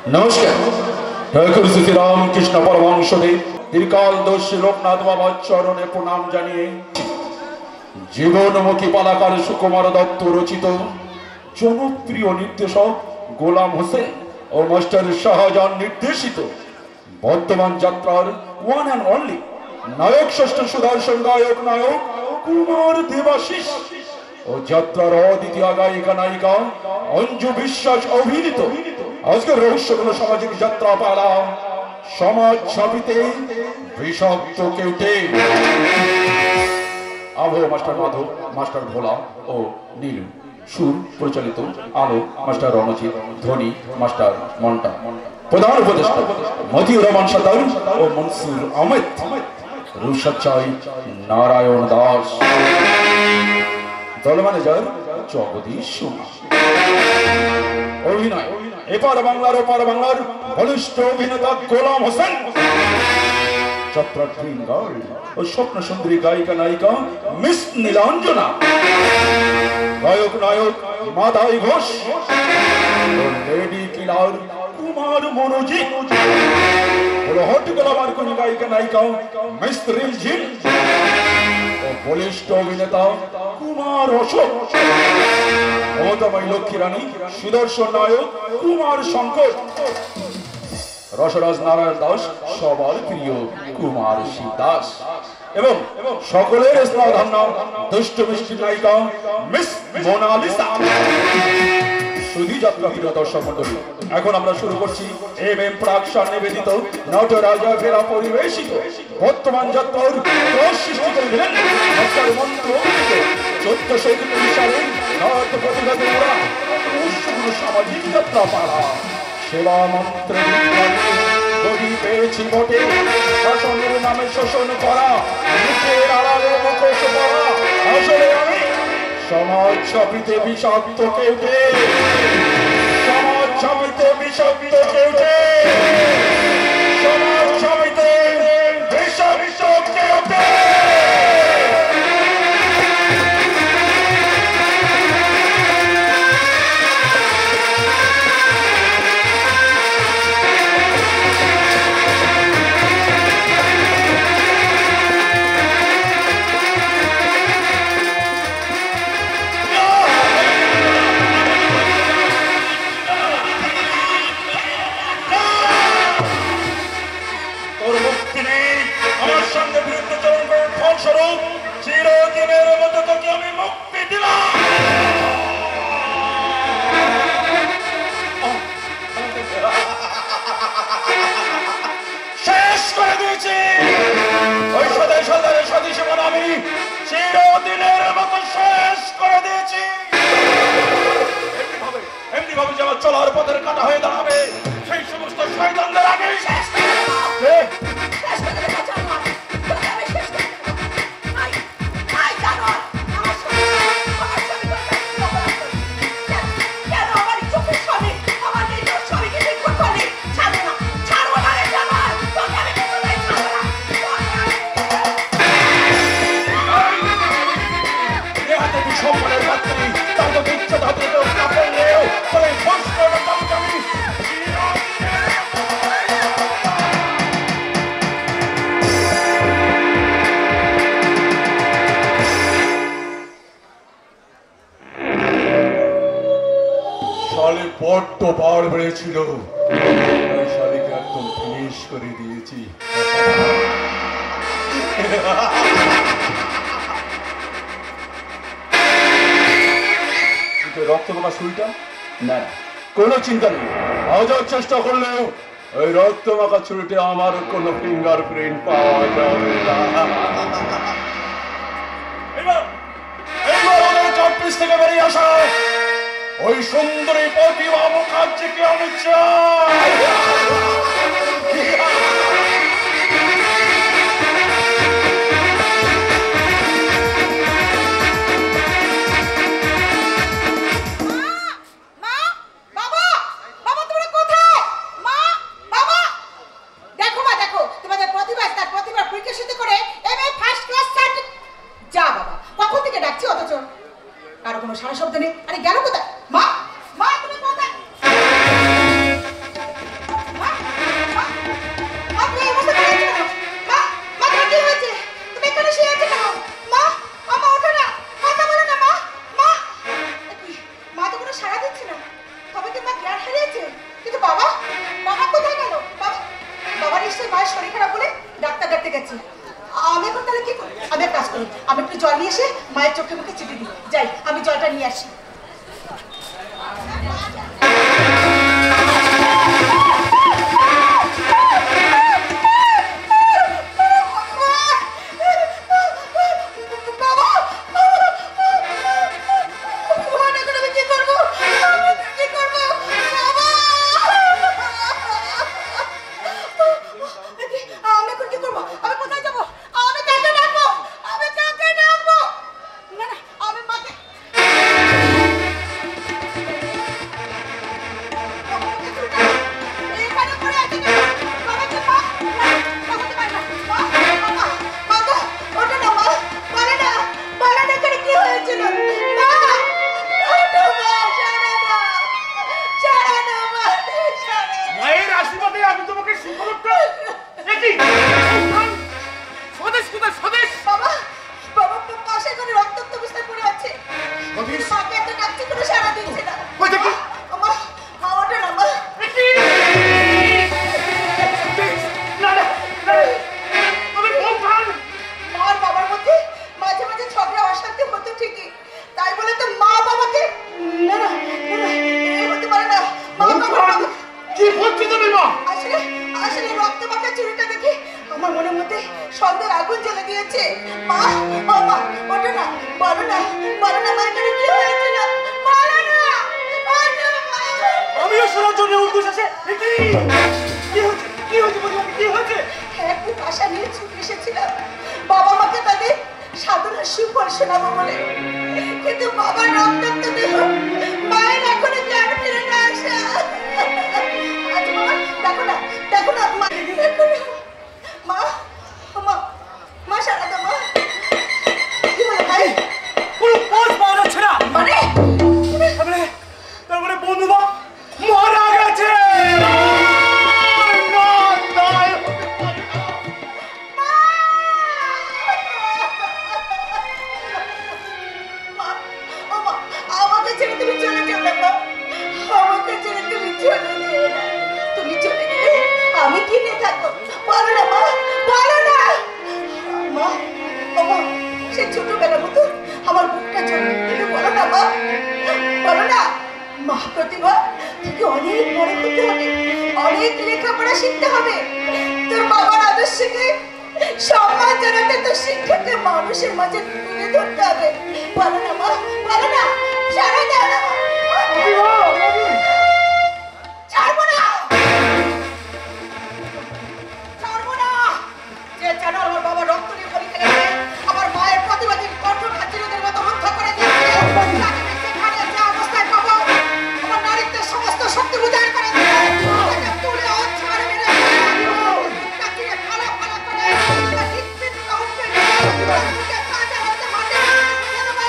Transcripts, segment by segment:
নমস্কার। ঠাকুর শ্রী রামকৃষ্ণ পরমহংসদেব দীর্ঘকালদর্শী লোকনাথ বাবার চরণে প্রণাম জানিয়ে জীবনমুখী পালাকার সুকুমার দত্ত রচিত জনপ্রিয় নির্দেশক গোলাম হোসেন ও মাস্টার শাহজাহান নির্দেশিত বর্তমান যাত্রার ওয়ান অ্যান্ড অনলি নায়ক ষষ্ঠ সুদর্শন গায়ক নায়ক কুমার দেবাশিস ও যাত্রার অদ্বিতীয় গায়িকা নায়িকা অঞ্জু বিশ্বাস অভিনীত আজকের রহস্যগুলো সামাজিক যাত্রা পালা সমাজ ছাপিতে বিষাক্ত কেউটে। আবহ মাস্টার মাধব, মাস্টার ভোলা ও নীলু, সুর পরিচালিত আলো মাস্টার রণজিৎ, ধ্বনি মাস্টার মন্টা, প্রধান উপদেষ্টা মতিউর রহমান সাদার ও মনসুর আহমেদ, রুশাচাই নারায়ণ দাস, দল ম্যানেজার জগদীশ সুমা। অভিনয় এপার বাংলার ওপার বাংলার বলিষ্ঠ অভিনেতা গোলাম হোসেন, যাত্রার ড্রিম গার্ল ও স্বপ্ন সুন্দরী গায়িকা নায়িকা মিস নীলাঞ্জনা, গায়ক নায়ক Madai Ghosh, lady killer Kumar Manojit, hot glamour কোন গায়িকা নায়িকা মিস রিমঝিম ও বলিষ্ঠ অভিনেতা কুমার অশোক, মমতাময়ী লক্ষ্মী রানী, সুদর্শন নায়ক কুমার শঙ্কর, রসরাজ নারায়ণ দাস, সবার প্রিয় কুমার শিবদাস এবং সকলের স্নেহধন্য দুষ্ট মিষ্টি নায়িকা মিস মোনালিসা। সুধী যাত্রা প্রিয় দর্শক মন্ডলী, এখন আমরা শুরু করছি এম প্রাকশন নিবেদিত নটরাজা ফেরা পরিবেশিত বর্তমান যাত্রার সৃষ্টি করে দিলেন মন্ত্র 1431 সালে নাট প্রতিঘাতে ওরা সামাজিক যাত্রা পালা সেবা মন্ত্রে গড়ি পেয়েছি বটে, শাসনের নামে শোষণ করা, মুখের আড়ালে মুখোশ করা, আসলে আমি সমাজ ছাপিতে বিষাক্ত কেউটে, সমাজ ছাপিতে বিষাক্ত কেউটে, সমাজ ছাপিতে বিষাক্ত কেউটে। চিরদিনের মতো তোকে আমি মুক্তি দিলাম। শেষ করে দিয়েছি ওই সদাই সদাই সতী জীবন আমি চিরদিনের মতো শেষ করে দিয়েছি। এমনি ভাবে যে আমার চলার পথের কাটা হয়ে দাঁড়াবে সেই সমস্ত শয়তানদের আগেই শেষ করে বড্ড বার বেড়েছিল, শালিকে একদম ফিনিশ করে দিয়েছি। রক্ত মাখা সুইটা না, কোনো চিন্তা নেই, হাজার চেষ্টা করলেও ওই রক্ত মাখা ছুরিতে আমার কোনো ফিঙ্গার প্রিন্ট পাওয়া যাবে না। এবার ওদের কাপড় থেকে বেরিয়ে আসা ওই সুন্দরী প্রতিভা মুখার্জিকে আমি চাই। কারো কোনো সারা শব্দ নেই। আরে গেল কোথায়? মা, মা তুমি কোথায়? সেরেছে, কিন্তু বাবা বাবা কোথায় গেল? বাবা বাবা নিশ্চয়ই মায়ের শরীর খারাপ বলে ডাক্তার ডাকতে গেছে। আমি এখন তাহলে কি করি? আমি এক কাজ করি, আমি একটু জল নিয়ে এসে মায়ের চোখে মুখে চিঠি দিই। যাই, আমি জলটা নিয়ে আসি। বাবা মাকে তাদের সাধনার সুফল শোনাবো বলে, কিন্তু বাবার রক্তাক্ত দেহ মায়ের এখনো জ্ঞান ফিরে না আসা। দেখো না দেখো না মা, মা মা মা সারা দাও মা। কি বলে ভাই? কোনো খোঁজ পাওয়া যাচ্ছে না। মানে তারপরে বন্ধুবা মারা গেছে। আমাকে ছেড়ে তুমি চলে যাও না, আমাকে ছেড়ে তুমি চলে যেও না। তুমি চলে গেলে আমি কিনে থাকবো? বলো না মা, বলো না মা। ও মা, সে ছোটবেলার মতো আমার বুকটা চলে, তুমি বলো না মা, বলো না। মা প্রতিভা, তোকে অনেক বড় হতে হবে, অনেক লেখাপড়া শিখতে হবে, তোর বাবার আদর্শকে সম্মান জানাতে, তোর শিক্ষাকে মানুষের মাঝে তুলে ধরতে হবে। বলো না মা, বলো না। সারা দাও না, ছাড়বো না, ছাড়বো না। যে যেন আমার বাবা রক্ত দিয়ে বলি খেলেছে, আমার মায়ের প্রতিবাদী কণ্ঠ খাতিরদের মতো রুদ্ধ করে দিয়েছে, তাকে যেখানে যা অবস্থায় পাবো আমার নারীত্বের সমস্ত শক্তি উজাড় করে দিয়ে তাকে তুলে ছাড় মেরে তাকে ফালা ফালা করে তাকে হৃৎপিণ্ড উৎপিণ্ড তাকে কাজে হাতে মাঠে দিয়ে দেবো।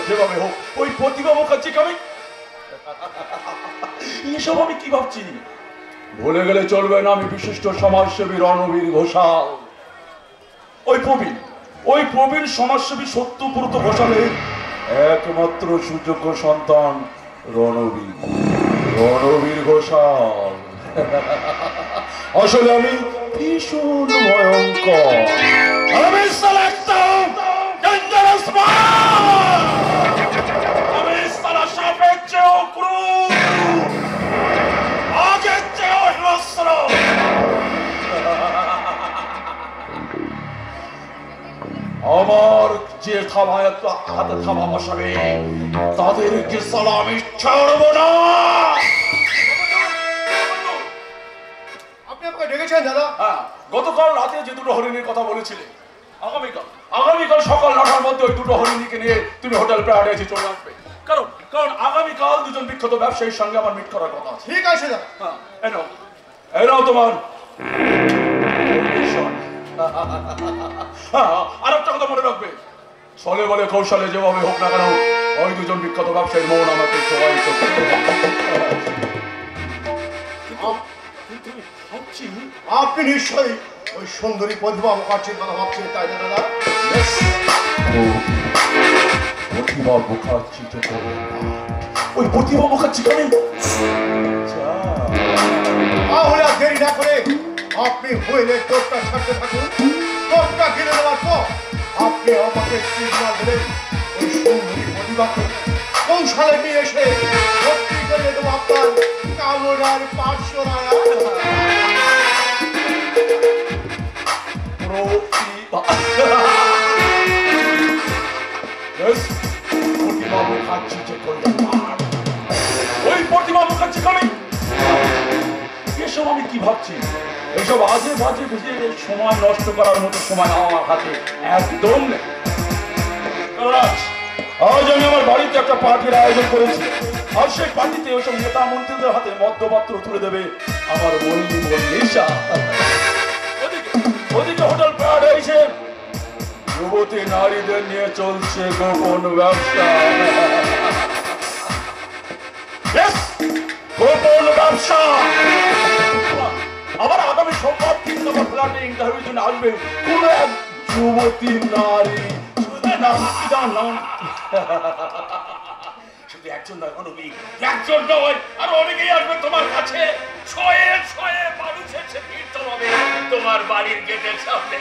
যেভাবে হোক ওই প্রতিভা মুখার্জিকে আমি এসব আমি কি ভাবছি? ভুলে গেলে চলবে না, আমি বিশিষ্ট সমাজসেবী রণবীর ঘোষাল। ওই প্রবীণ সমাজসেবী সত্যব্রত ঘোষালের একমাত্র সুযোগ্য সন্তান রণবীর ঘোষাল। আসলে আমি ভীষণ ভয়ঙ্কর, আমি সাপের চেয়েও ক্রূর, আগের চেয়েও হিংস্র। আমার যে হাতে থামা বসাবে তাদেরকে সালামি ছাড়বো না। আপনি আমাকে ডেকেছেন দাদা? হ্যাঁ, গতকাল রাতে যে দুটো হরিণের কথা বলেছিলে, আগামীকাল সকাল 9টার মধ্যে ওই দুটো হরিণীকে নিয়ে তুমি হোটেল প্যারাডাইসে চলে আসবে। কারণ কারণ আগামীকাল দুজন বিখ্যাত ব্যবসায়ীর সঙ্গে আমার মিট করার কথা আছে। ঠিক আছে দাদা। হ্যাঁ, এনাও তোমার আর একটা কথা মনে রাখবে, ছলে বলে কৌশলে যেভাবে হোক না কেন ওই দুজন বিখ্যাত ব্যবসায়ীর মন আমাকে সবাই করতে আপনি নিশ্চয়ই ওই সুন্দরী প্রতিভা মুখার্জির কথা ভাবছেন, তাই না দাদা? প্রতিভা মুখার্জি তো ওই প্রতিভা মুখার্জি কেন? তাহলে আর দেরি না করে আপনি হইলে টোপটা ছাড়তে থাকুন। টোপটা কিনে দেওয়ার পর আপনি আমাকে সিগন্যাল দেবেন, ওই সুন্দরী প্রতিভাকে কৌশলে নিয়ে এসে ভর্তি করে দেবো আপনার কামরার 500 টাকা। প্রতিভা মুখার্জি যে ওই প্রতিভা মুখার্জি কমে। এসব আমি কি ভাবছি, এসব আজে বাজে বুঝে সময় নষ্ট করার মতো সময় আমার হাতে একদম নেই। আজ আমি আমার বাড়িতে একটা পার্টির আয়োজন করেছি, আর সেই পার্টিতে ওইসব নেতা মন্ত্রীদের হাতে মদ্যপাত্র তুলে দেবে আমার মল্লি মল্লিশা। ওদিকে হোটেল প্যারাডাইসে যুবতী নারীদের নিয়ে চলছে গোপন ব্যবসা। গোপন ব্যবসা। আবার আগামী সোমবার 3 নম্বর ফ্ল্যাটে ইন্টারভিউর জন্য আসবে কোন এক যুবতী নারী। শুধু একজন নয়, একজন নয়, আর অনেকেই আসবে তোমার কাছে। ছয়ে ছয়ে মানুষ এসে ভিড় জমাবে তোমার বাড়ির গেটের সামনে।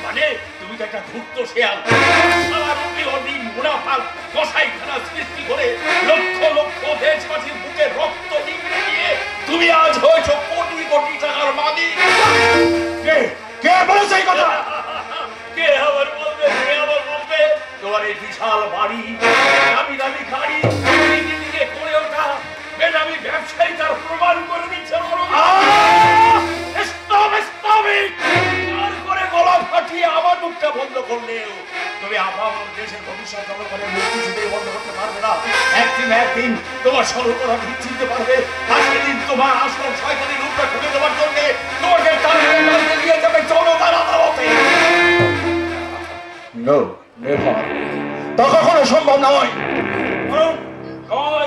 মানে তুমি তো একটা ধূর্ত শেয়াল, সারা রুটি অডিন মুনাফার কসাইখানা সৃষ্টি করে লক্ষ লক্ষ দেশবাসীর বুকে রক্ত নিংড়ে দিয়ে তুমি আজ হয়েছ কোটি কোটি টাকার মালিক। কে কে বলেছে এই কথা? কে আবার বলবে? কে আবার বলবে? তোমার এই বিশাল বাড়ি, দামি দামি গাড়ি, দিকে করে ওঠা বেনামি ব্যবসায়ী তার প্রমাণ করে দিচ্ছে। গলা ফাটিয়ে আমার মুখটা বন্ধ করলেও তুমি আমার দেশের ভবিষ্যৎ জনগণের মুক্তি ছুটিয়ে বন্ধ করতে পারবে না। একদিন তোমার সর্বকরা চিনতে পারবে, আর সেদিন তোমার আসল শয়তানি রূপটা খুলে দেওয়ার জন্য তোমাকে টানতে নিয়ে যাবে জনতার আদালতে। তা কখনো সম্ভব নয়।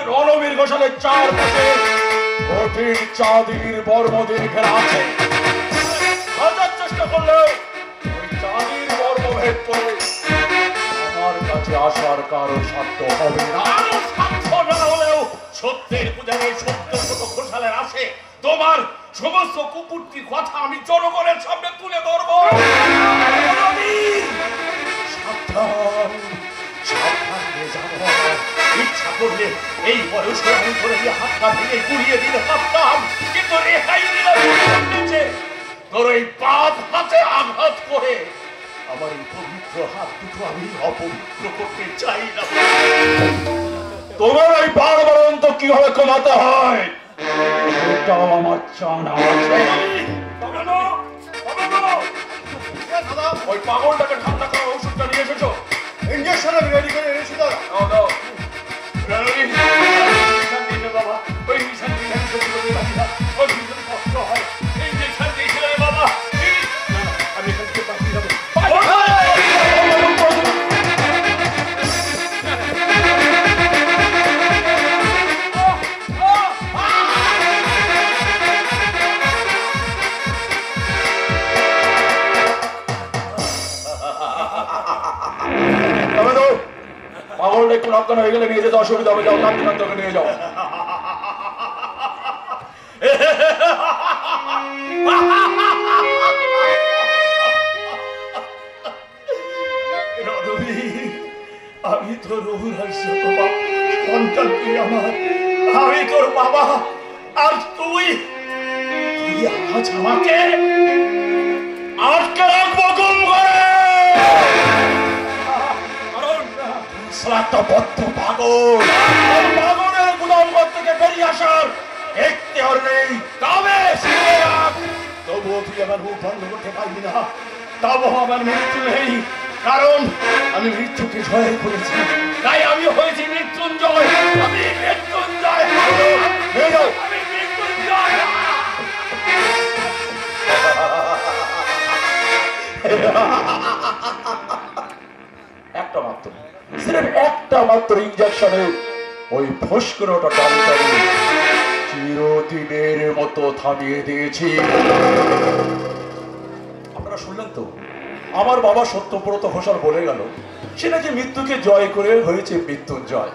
রণবীর ঘোষালের চারপাশে কঠিন চাঁদির বর্মদের ঘেরা আছে। হাজার চেষ্টা করলেও ওই চাঁদির বর্ম ভেদ করে আমার কাছে আসার কারো সাধ্য হবে না। সাধ্য না হলেও সত্যের পূজারে সত্যের মতো ঘোষালের আসে তোমার সমস্ত কুকুরটির কথা আমি জনগণের সামনে তুলে ধরবো। সাবধান সাবধান হয়ে যাবো। ইচ্ছা করলে এই বয়সে আমি ধরে হাতটা ভেঙে গুড়িয়ে দিলে পারতাম, কিন্তু রেহাই দিলাম নিচে। তোর এই পাপ হাতে আঘাত করে আমার এই পবিত্র হাত দুটো আমি অপবিত্র করতে চাই না। তোমার এই বারবারন্ত কিভাবে কমাতে হয় সেটাও আমার জানা আছে। ওই পাগলটাকে ঠান্ডা করার ওষুধটা নিয়ে এসেছো? ইঞ্জেকশন আমি রেডি করে এনেছি দাদা। বাবা ওই নিশান ওই ভীষণ কষ্ট হয়। এই নিশান দিয়েছিলাম বাবা, আমি এখান থেকে পাঠিয়ে যাবো। পাগলটা একটু রক্তান হয়ে গেলে নিয়ে যেতে অসুবিধা হবে, যাও কান্তিকান্তকে নিয়ে যাও। আমি তোর সন্তান, তুই আমার, আমি তোর বাবা, আর তুই আজ আমাকে আটকে রাখবো গুম করে। একটা বদ্ধ পাগল, পাগলের গুদামঘর থেকে বেরিয়ে আসার এখতিয়ার নেই। তবে তবুও তুই আমার মুখ বন্ধ করতে পারবি না। তবু আমার মৃত্যু নেই, কারণ আমি মৃত্যুকে জয় করেছি, তাই আমি হয়েছি মৃত্যুঞ্জয়। আমি মৃত্যুঞ্জয়, আমি মৃত্যুঞ্জয়। একটা মাত্র, সিরেফ একটা মাত্র ইঞ্জেকশনে ওই ফস্করটা টানি টানি চিরদিনের মতো থামিয়ে দিয়েছি। আপনারা শুনলেন তো, আমার বাবা সত্যব্রত ঘোষাল বলে গেল সে নাকি মৃত্যুকে জয় করে হয়েছে মৃত্যুঞ্জয়।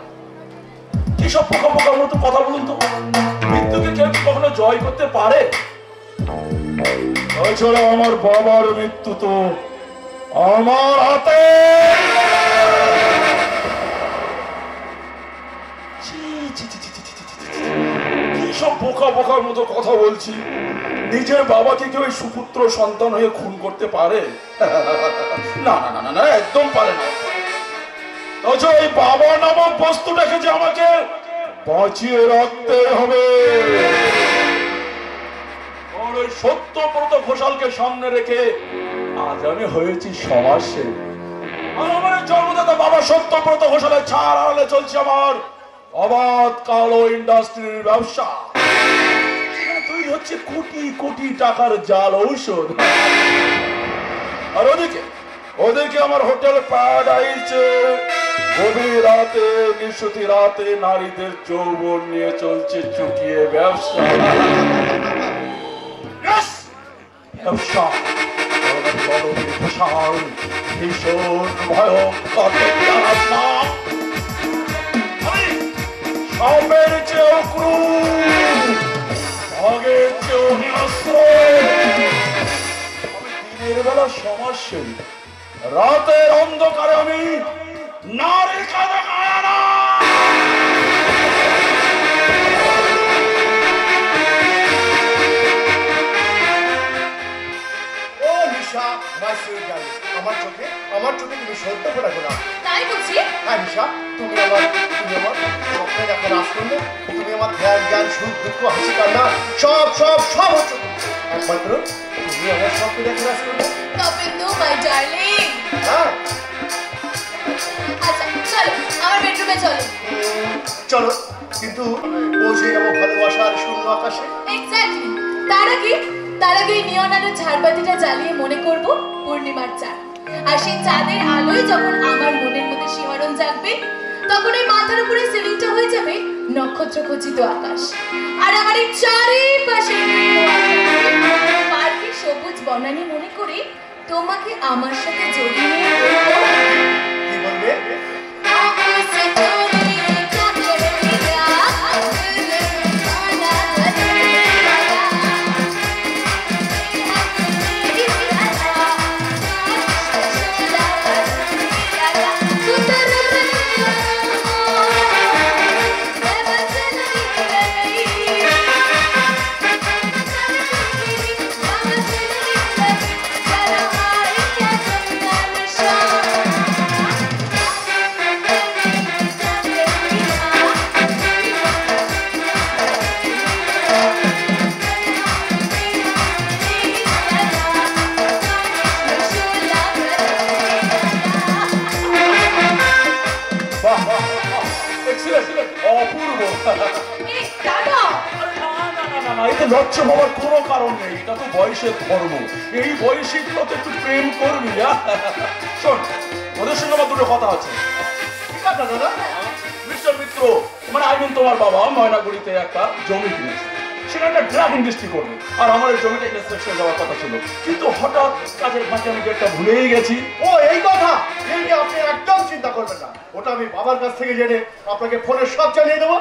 কি সব পোকা পোকার মতো কথা বলুন তো, মৃত্যুকে কেউ কি কখনো জয় করতে পারে? তাছাড়া আমার বাবার মৃত্যু তো আমার হাতে। কি সব বোকা বোকার মতো কথা বলছি, নিজের বাবাকে কেউ সুপুত্র সন্তান হয়ে খুন করতে পারে? না না না না না, একদম পারে না। এই বাবা নামক বস্তুটাকে যে আমাকে বাঁচিয়ে রাখতে হবে। ওই সত্যব্রত ঘোষালকে সামনে রেখে আজ আমি হয়েছি সমাজসেবী। আর আমার জন্মদাতা বাবা সত্যব্রত ঘোষালের ছাড় আড়ালে চলছে আমার অবাধ কালো ইন্ডাস্ট্রির ব্যবসা, সেখানে তৈরি হচ্ছে কোটি কোটি টাকার জাল ঔষধ। আর ওদিকে আমার হোটেল প্যারাডাইসে গভীর রাতে নিশুতি রাতে নারীদের যৌবন নিয়ে চলছে চুকিয়ে ব্যবসা। ব্যবসা ঘোষাল ভীষণ ভয়ঙ্কর সাপের চেয়েও ক্রূর, বাঘের চেয়েও হিংস্র। দিনের বেলা সমাজসেবী, রাতের অন্ধকারে আমি নারীর কাছে খায় না। ও নিশা, মাই সুইট ডার্লিং, আমার চোখে তুমি সত্য ফোটা গোলাপ। তাই বুঝি? হ্যাঁ নিশা, তুমি আমার স্বপ্নে দেখো রাজকন্যা, তুমি আমার ধ্যান জ্ঞান সুখ দুঃখ হাসি কান্না সব সব সব হচ্ছে একমাত্র তুমি আমার স্বপ্নে দেখো রাজকন্যা। তপেন্দু মাই ডার্লিং। হ্যাঁ আচ্ছা চলো আমার বেডরুমে চলো। চলো, কিন্তু পৌঁছে যাবো ভালোবাসার শূন্য আকাশে। এক্স্যাক্টলি। তার আগে নিয়ন আলো ঝাড়বাতিটা জ্বালিয়ে মনে করব পূর্ণিমার চাঁদ। আর সেই চাঁদের আলোয় যখন আমার মনের মধ্যে শিহরণ জাগবে, তখন ওই মাথার উপরে সিলিংটা হয়ে যাবে নক্ষত্র খচিত আকাশ। আর আমার এই চারিপাশে পার্কে সবুজ বনানী মনে করে তোমাকে আমার সাথে জড়িয়ে নিয়ে বলবো, কি বলবে? লজ্জা হওয়ার কোনো কারণ নেই, এটা তো বয়সের ধর্ম। এই বয়সে তো একটু প্রেম করবি। শোন, ওদের সঙ্গে আমার দুটো কথা আছে। ঠিক আছে দাদা? মিস্টার মিত্র, মানে আই মিন তোমার বাবা ময়নাগুড়িতে একটা জমি কিনেছে, সেটা একটা ড্রাগ ইন্ডাস্ট্রি করবে। আর আমার এই জমিটা ইন্ডাস্ট্রি যাওয়ার কথা ছিল, কিন্তু হঠাৎ কাজের ফাঁকে আমি একটা ভুলেই গেছি। ও এই কথা, এই নিয়ে আপনি একদম চিন্তা করবেন না, ওটা আমি বাবার কাছ থেকে জেনে আপনাকে ফোনে সব জানিয়ে দেবো।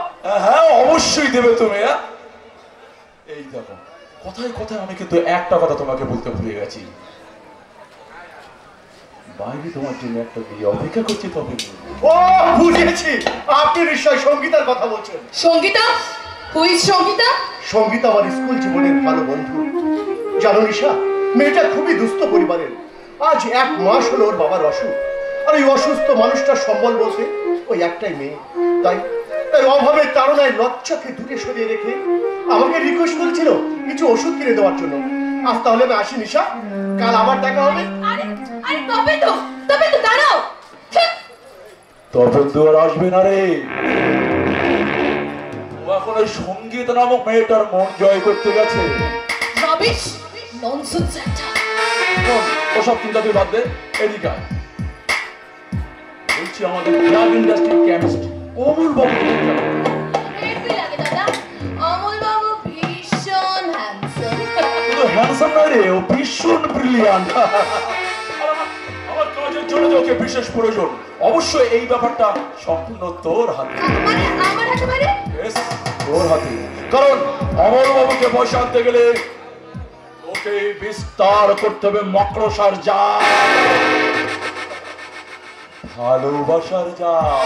হ্যাঁ অবশ্যই দেবে তুমি। এই দেখো, কথায় কথায় আমি কিন্তু একটা কথা তোমাকে বলতে ভুলে গেছি, বাইরে তোমার জন্য একটা বিয়ে অপেক্ষা করছি। তবে ও বুঝেছি, আপনি নিশ্চয় সঙ্গীতার কথা বলছেন। সঙ্গীতা? Who is Sangeeta? সঙ্গীতা আমার স্কুল জীবনের ভালো বন্ধু। জানো নিশা, মেয়েটা খুবই দুস্থ পরিবারের। আজ 1 মাস হলো ওর বাবার অসুখ, আর ওই অসুস্থ মানুষটার সম্বল বলতে ওই একটাই মেয়ে। তাই অভাবের তাড়নায় লজ্জাকে দূরে সরিয়ে রেখে আমাকে রিকোয়েস্ট করেছিল কিছু ওষুধ কিনে দেওয়ার জন্য। আজ তাহলে আমি আসি নিশা, কাল আবার দেখা হবে। আরে আরে তবে তো দাঁড়াও। তবে তো আর আসবে না রে। ও এখন ওই সঙ্গীত নামক মেয়েটার মন জয় করতে গেছে। রবিশ, ননসেন্স একটা। ওসব চিন্তা তুই বাদ দে, এদিকে আয়। বলছি আমাদের ড্রাগ ইন্ডাস্ট্রি কেমিস্ট অমূল বাবু হেভি লাগে দাদা। অমল বাবু ভীষণ হ্যান্ডসাম। শুধু হ্যান্ডসাম নয় রে, ও ভীষণ ব্রিলিয়ান্ট। আমার কাজের জন্য যে ওকে বিশেষ প্রয়োজন। অবশ্যই এই ব্যাপারটা সম্পূর্ণ তোর হাতে। মানে আমার হাতে মানে? Yes, তোর হাতে। কারণ অমল বাবুকে পয়সা আনতে গেলে ওকে বিস্তার করতে হবে মক্রসার জাল, ভালোবাসার জাল।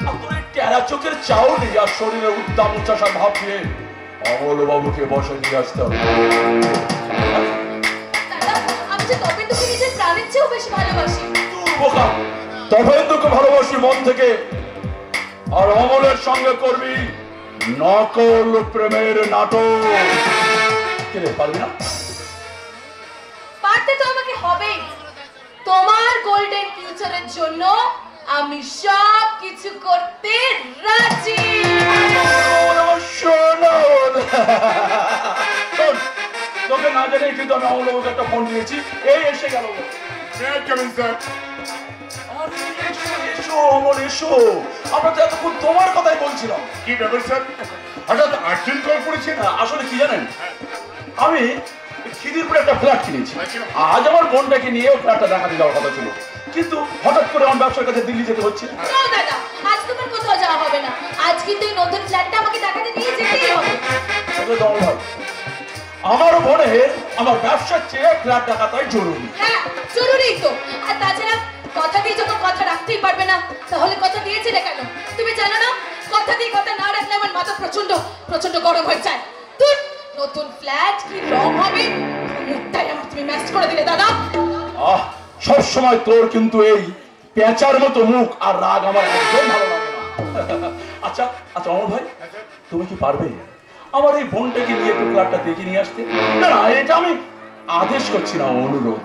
আর তোর এই টেরা চোখের চাউনি আর শরীরে উদ্দাম উচ্চাসার ভাব দিয়ে অমল বাবুকে বসে নিয়ে আসতে হবে। দাদা, আমি যে তপেন্দুকে নিজের প্রাণের চেয়েও বেশি ভালোবাসি। তুই বোকা, তপেন্দুকে ভালোবাসি মন থেকে, আর অমলের সঙ্গে করবি নকল প্রেমের নাটক। কে রে, পারবি না? পারতে তো আমাকে হবেই। তোমার গোল্ডেন ফিউচারের জন্য আমি সব কিছু করতে রাজি। শোন, তোকে না জানি কিন্তু আমি অমল বাবুকে একটা ফোন দিয়েছি, এই এসে গেল। এসো অমল, এসো। আমরা তো এতক্ষণ তোমার কথাই বলছিলাম। কি ব্যাপার স্যার, হঠাৎ আর্জেন্ট কল করেছেন? আসলে কি জানেন, আমি খিদিরপুরে একটা ফ্ল্যাট কিনেছি। আজ আমার বোনটাকে নিয়ে ফ্ল্যাটটা দেখাতে যাওয়ার কথা ছিল, কিন্তু হঠাৎ করে আমার ব্যবসার কাছে দিল্লি যেতে হচ্ছে। না দাদা, আজ তোমার কোথাও যাওয়া হবে না। আজ কিন্তু এই নতুন ফ্ল্যাটটা আমাকে দেখাতে নিয়ে যেতেই হবে। আমার বোনের আমার ব্যবসার চেয়ে ফ্ল্যাট দেখাটাই জরুরি। হ্যাঁ, জরুরি তো। আর তাছাড়া কথা দিয়ে যখন কথা রাখতেই পারবে না, তাহলে কথা দিয়েছিলে কেন? তুমি জানো না, কথা দিয়ে কথা না রাখলে আমার মাথা প্রচন্ড প্রচন্ড গরম হয়ে যায়। তুই নতুন ফ্ল্যাট কি রং হবে, মুখটাই আমার তুমি ম্যাচ করে দিলে দাদা। সব সময় তোর কিন্তু এই পেঁচার মতো মুখ আর রাগ আমার একদম ভালো লাগে না। আচ্ছা আচ্ছা অমর ভাই, তুমি কি পারবে আমার এই বোনটাকে নিয়ে একটু ফ্ল্যাটটা দেখে নিয়ে আসতে? না না, এটা আমি আদেশ করছি না, অনুরোধ।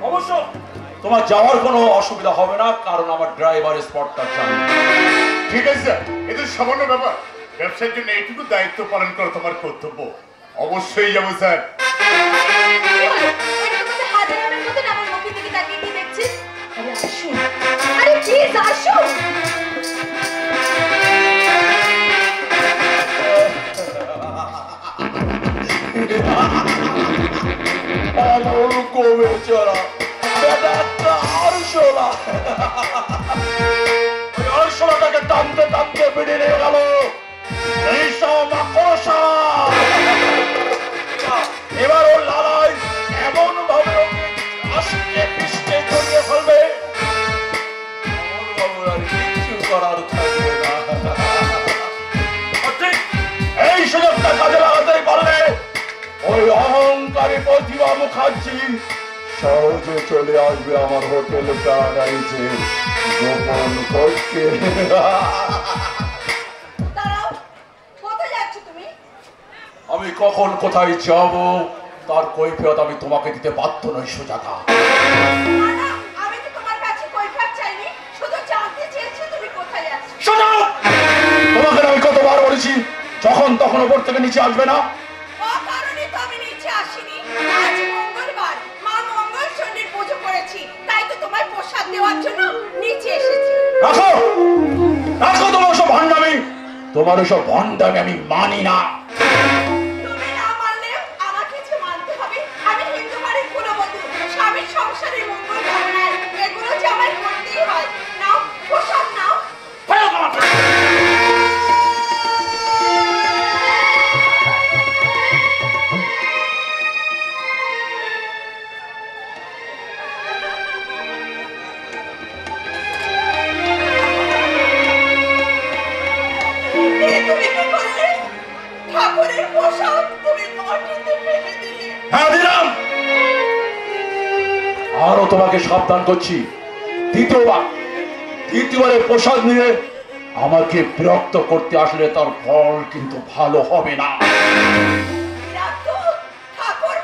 অবশ্য তোমার যাওয়ার কোনো অসুবিধা হবে না, কারণ আমার ড্রাইভার স্পটটা জানে। ঠিক আছে স্যার, এটা সামান্য ব্যাপার। ব্যবসার জন্য এইটুকু দায়িত্ব পালন করা তোমার কর্তব্য। অবশ্যই যাবো স্যার। হাজারের মতন আমার মুখের দিকে তাকিয়ে কি দেখছিস? আরে আসুন, আরে প্লিজ আসুন। অমর কবে চড়া বেটা একটা আরশোলা, ওই আরশোলাটাকে টানতে টানতে বেরিয়ে নিয়ে গেল এই সব মাকড়সা। এবার ওর লালাই এমন ভাবে ওকে আস্তে পিষ্টে জড়িয়ে ফেলবে, অমর বাবুর আর কিচ্ছু করার থাকবে না। ঠিক এই সুযোগটা কাজে লাগাতেই পারলে ওই অহংকারী প্রতিভা মুখার্জি সহজে চলে আসবে আমার হোটেল প্যারাডাইসে গোপন কক্ষে। দাঁড়াও, কোথায় যাচ্ছ তুমি? আমি কখন কোথায় যাব তার কৈফিয়ত আমি তোমাকে দিতে বাধ্য নই সুজাতা। না না, আমি তো তোমার কাছে কৈফিয়ত চাইনি, শুধু জানতে চেয়েছি তুমি কোথায় যাচ্ছ। শোনো, তোমাকে আমি কতবার বলেছি যখন তখন ওপর থেকে নিচে আসবে না। অকারণে তো আমি নিচে আসিনি। আজ মঙ্গলবার, মা মঙ্গলচণ্ডীর পুজো করেছি, তাই তো তোমায় প্রসাদ দেওয়ার জন্য নিচে এসেছি। রাখো রাখো তোমার সব ভণ্ডামি, তোমার সব ভণ্ডামি আমি মানি না। তুমি না মানলেও আমাকে যে মানতে হবে। আমি হিন্দু বাড়ির কুলবধূ, স্বামীর সংসারের মঙ্গল কামনায় এগুলো যে আমার করতেই হয়। নাও প্রসাদ নাও। তুমি কি করলে? ঠাকুরের প্রসাদ তুমি মাটিতে ফেলে দিলে। হ্যাঁ দিলাম, আরো তোমাকে সাবধান করছি, দ্বিতীয়বারে প্রসাদ নিয়ে আমাকে বিরক্ত করতে আসলে তার ফল কিন্তু ভালো হবে না। বিরাট ঠাকুর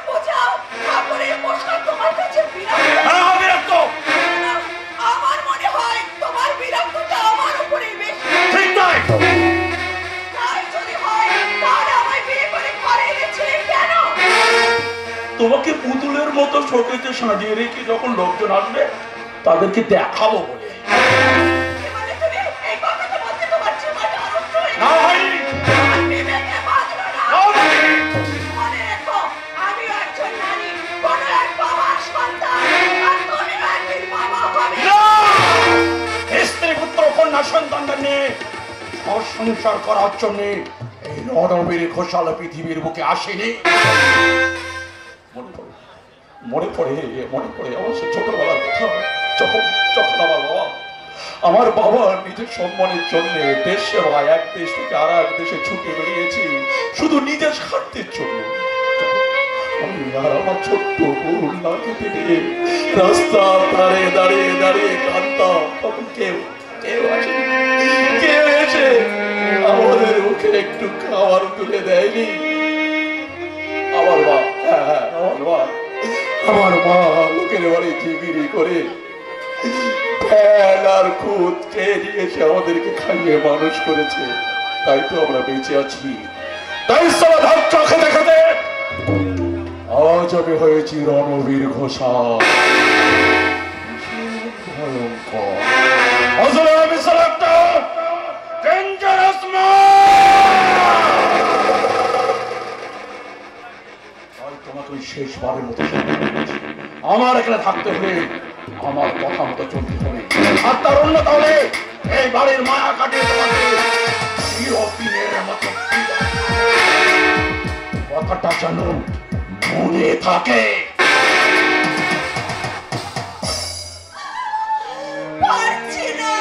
তোমাকে পুতুলের মতো শোকেতে সাজিয়ে রেখে যখন লোকজন আসবে তাদেরকে দেখাবো বলে। মানে তুমি এই কথাটা বলতে তোমার জীবনটা নষ্ট হয়ে না ভাই, বিবেকে বাঁধলো না। মনে রেখো, আমিও একজন নারী, কোনো এক বাবার সন্তান, আর তুমিও একদিন বাবা হবে। না! স্ত্রী পুত্র কন্যা সন্তানদের নিয়ে ঘর সংসার করার জন্য এই রণবীর ঘোষাল পৃথিবীর বুকে আসেনি। মনে পড়ে আমার সে ছোটবেলার কথা, যখন আমার বাবা নিজের সম্মানের জন্য দেশ সেবায় এক দেশ থেকে আর এক দেশে ছুটে বেরিয়েছি শুধু নিজের স্বার্থের জন্য। আমি আর আমার ছোট্ট বোন নাকে পেটে রাস্তা ধারে দাঁড়িয়ে কাঁদতাম, তখন কেউ আসেনি, কেউ এসে আমাদের মুখে একটু খাবার তুলে দেয়নি। আমার মা লোকের বাড়ি জিগিরি করে ফ্যান আর খুদ খেয়ে নিয়ে এসে আমাদেরকে খাইয়ে মানুষ করেছে, তাই তো আমরা বেঁচে আছি। তাই চোখে দেখাতে আজ আমি হয়েছি রণবীর ঘোষাল। ভয়ঙ্কর আসলে আমি একটা ডেঞ্জারাস তোমাকে ওই শেষবারের মতো আমার এখানে থাকতে হবে, আমার কথা মতো চলতে হবে, আর তার অন্য তাহলে এই বাড়ির মায়া কাটিয়ে তোমাকে চিরদিনের মতো কথাটা যেন মনে থাকে। পারছি না।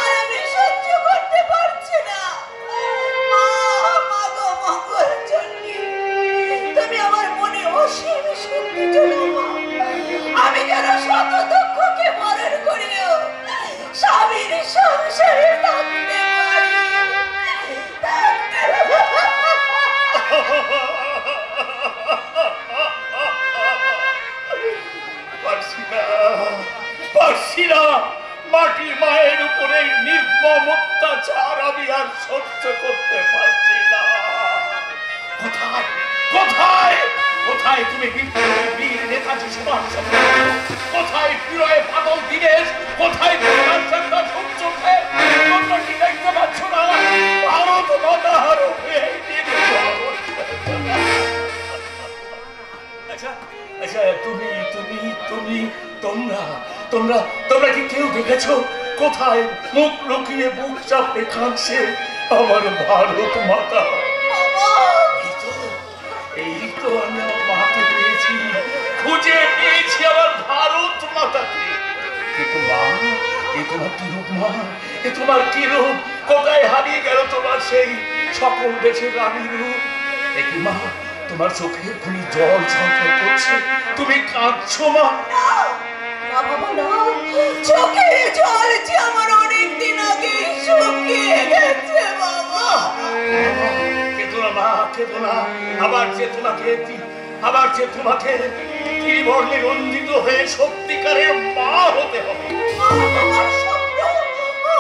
আর আমি সহ্য করতে পারছি না। মা গো মঙ্গলজননী, তুমি আমার মনে অসীম শক্তি জোগাও। আমি যেন শত দুঃখকে মরণ করিও স্বামীর সংসারে থাকতে পারি। পারছি না, মাটি মায়ের উপরে নির্মম অত্যাচার আমি আর সহ্য করতে পারছি না। কোথায় কোথায় কোথায় তুমি বীর নেতাজি সুভাষচন্দ্র, কোথায় প্রলয়ে পাগল দীনেশ, কোথায় তোমরা কি দেখতে পাচ্ছ না? ভারত মাতার হয়ে আচ্ছা, তুমি তুমি তুমি তোমরা তোমরা তোমরা কি কেউ দেখেছ কোথায় মুখ লুকিয়ে বুক চাপড়ে কাঁদছে আমার ভারত মাতা? এই তো আমি আমার মাকে পেয়েছি, খুঁজে পেয়েছি আমার ভারত মাতাকে। কিন্তু মা, এ তোমার কি রূপ মা, এ তোমার কি রূপ? কোথায় হারিয়ে গেল তোমার সেই সকল দেশের রানীর রূপ? দেখি মা, তোমার চোখে এখনই জল ছলছল করছে, তুমি কাঁদছো মা? না বাবা না, চোখে জল যে আমার অনেকদিন আগে শুকিয়ে গেছে বাবা। কেঁদো না মা, কেঁদো না। আবার যে তোমাকে ত্রিবর্ণে রঞ্জিত হয়ে সত্যিকারের মা হতে হবে। আমার স্বপ্ন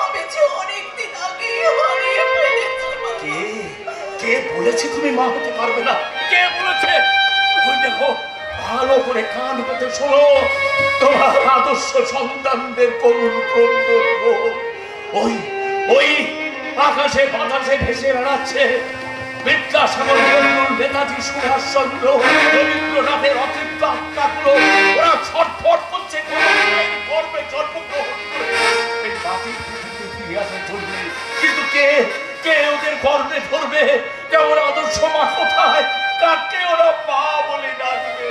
আমি যে অনেকদিন আগে হারিয়ে ফেলেছি বাবা। কে বলেছে তুমি মা হতে পারবে না? কে বলেছে? ওই দেখো, ভালো করে কান পেতে শোনো, তোমার আদর্শ সন্তানদের করুণ ক্রন্দন ওই আকাশে বাতাসে ভেসে বেড়াচ্ছে। বিদ্যাসাগর, বঙ্গবন্ধু, নেতাজি সুভাষচন্দ্র, রবীন্দ্রনাথের অতৃপ্ত আত্মাগুলো ওরা ছটফট করছে গর্বে জন্মগ্রহণ করে এই মাটির পৃথিবীতে ফিরে আসা চলবে। কিন্তু কে ওদের গর্বে ধরবে? কেমন আদর্শ মা কোথায়? কাকে ওরা মা বলে ডাকবে?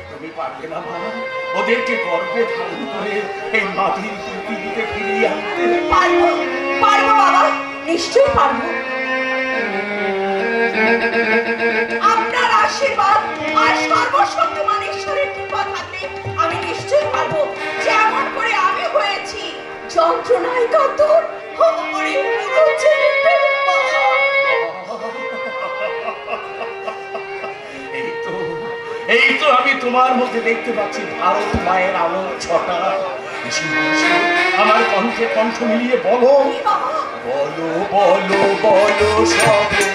তুমি পারবে না মা ওদেরকে গর্বে ধারণ করে এই মাটির পৃথিবীতে ফিরিয়ে আনতে? পারবো বাবা, নিশ্চয়ই পারবো। আপনার আশীর্বাদ আর সর্বশক্তিমান ঈশ্বরের কৃপা থাকলে আমি নিশ্চয়ই পারবো। যেমন করে আমি হয়েছি যন্ত্রণায় কাতর আমার পুরো ছেলেটার মা। এই তো আমি তোমার মধ্যে দেখতে পাচ্ছি ভারত মায়ের আলো ছটা। এসো, এসো, আমার কণ্ঠে কণ্ঠ মিলিয়ে বলো, বলো বলো বলো সবে।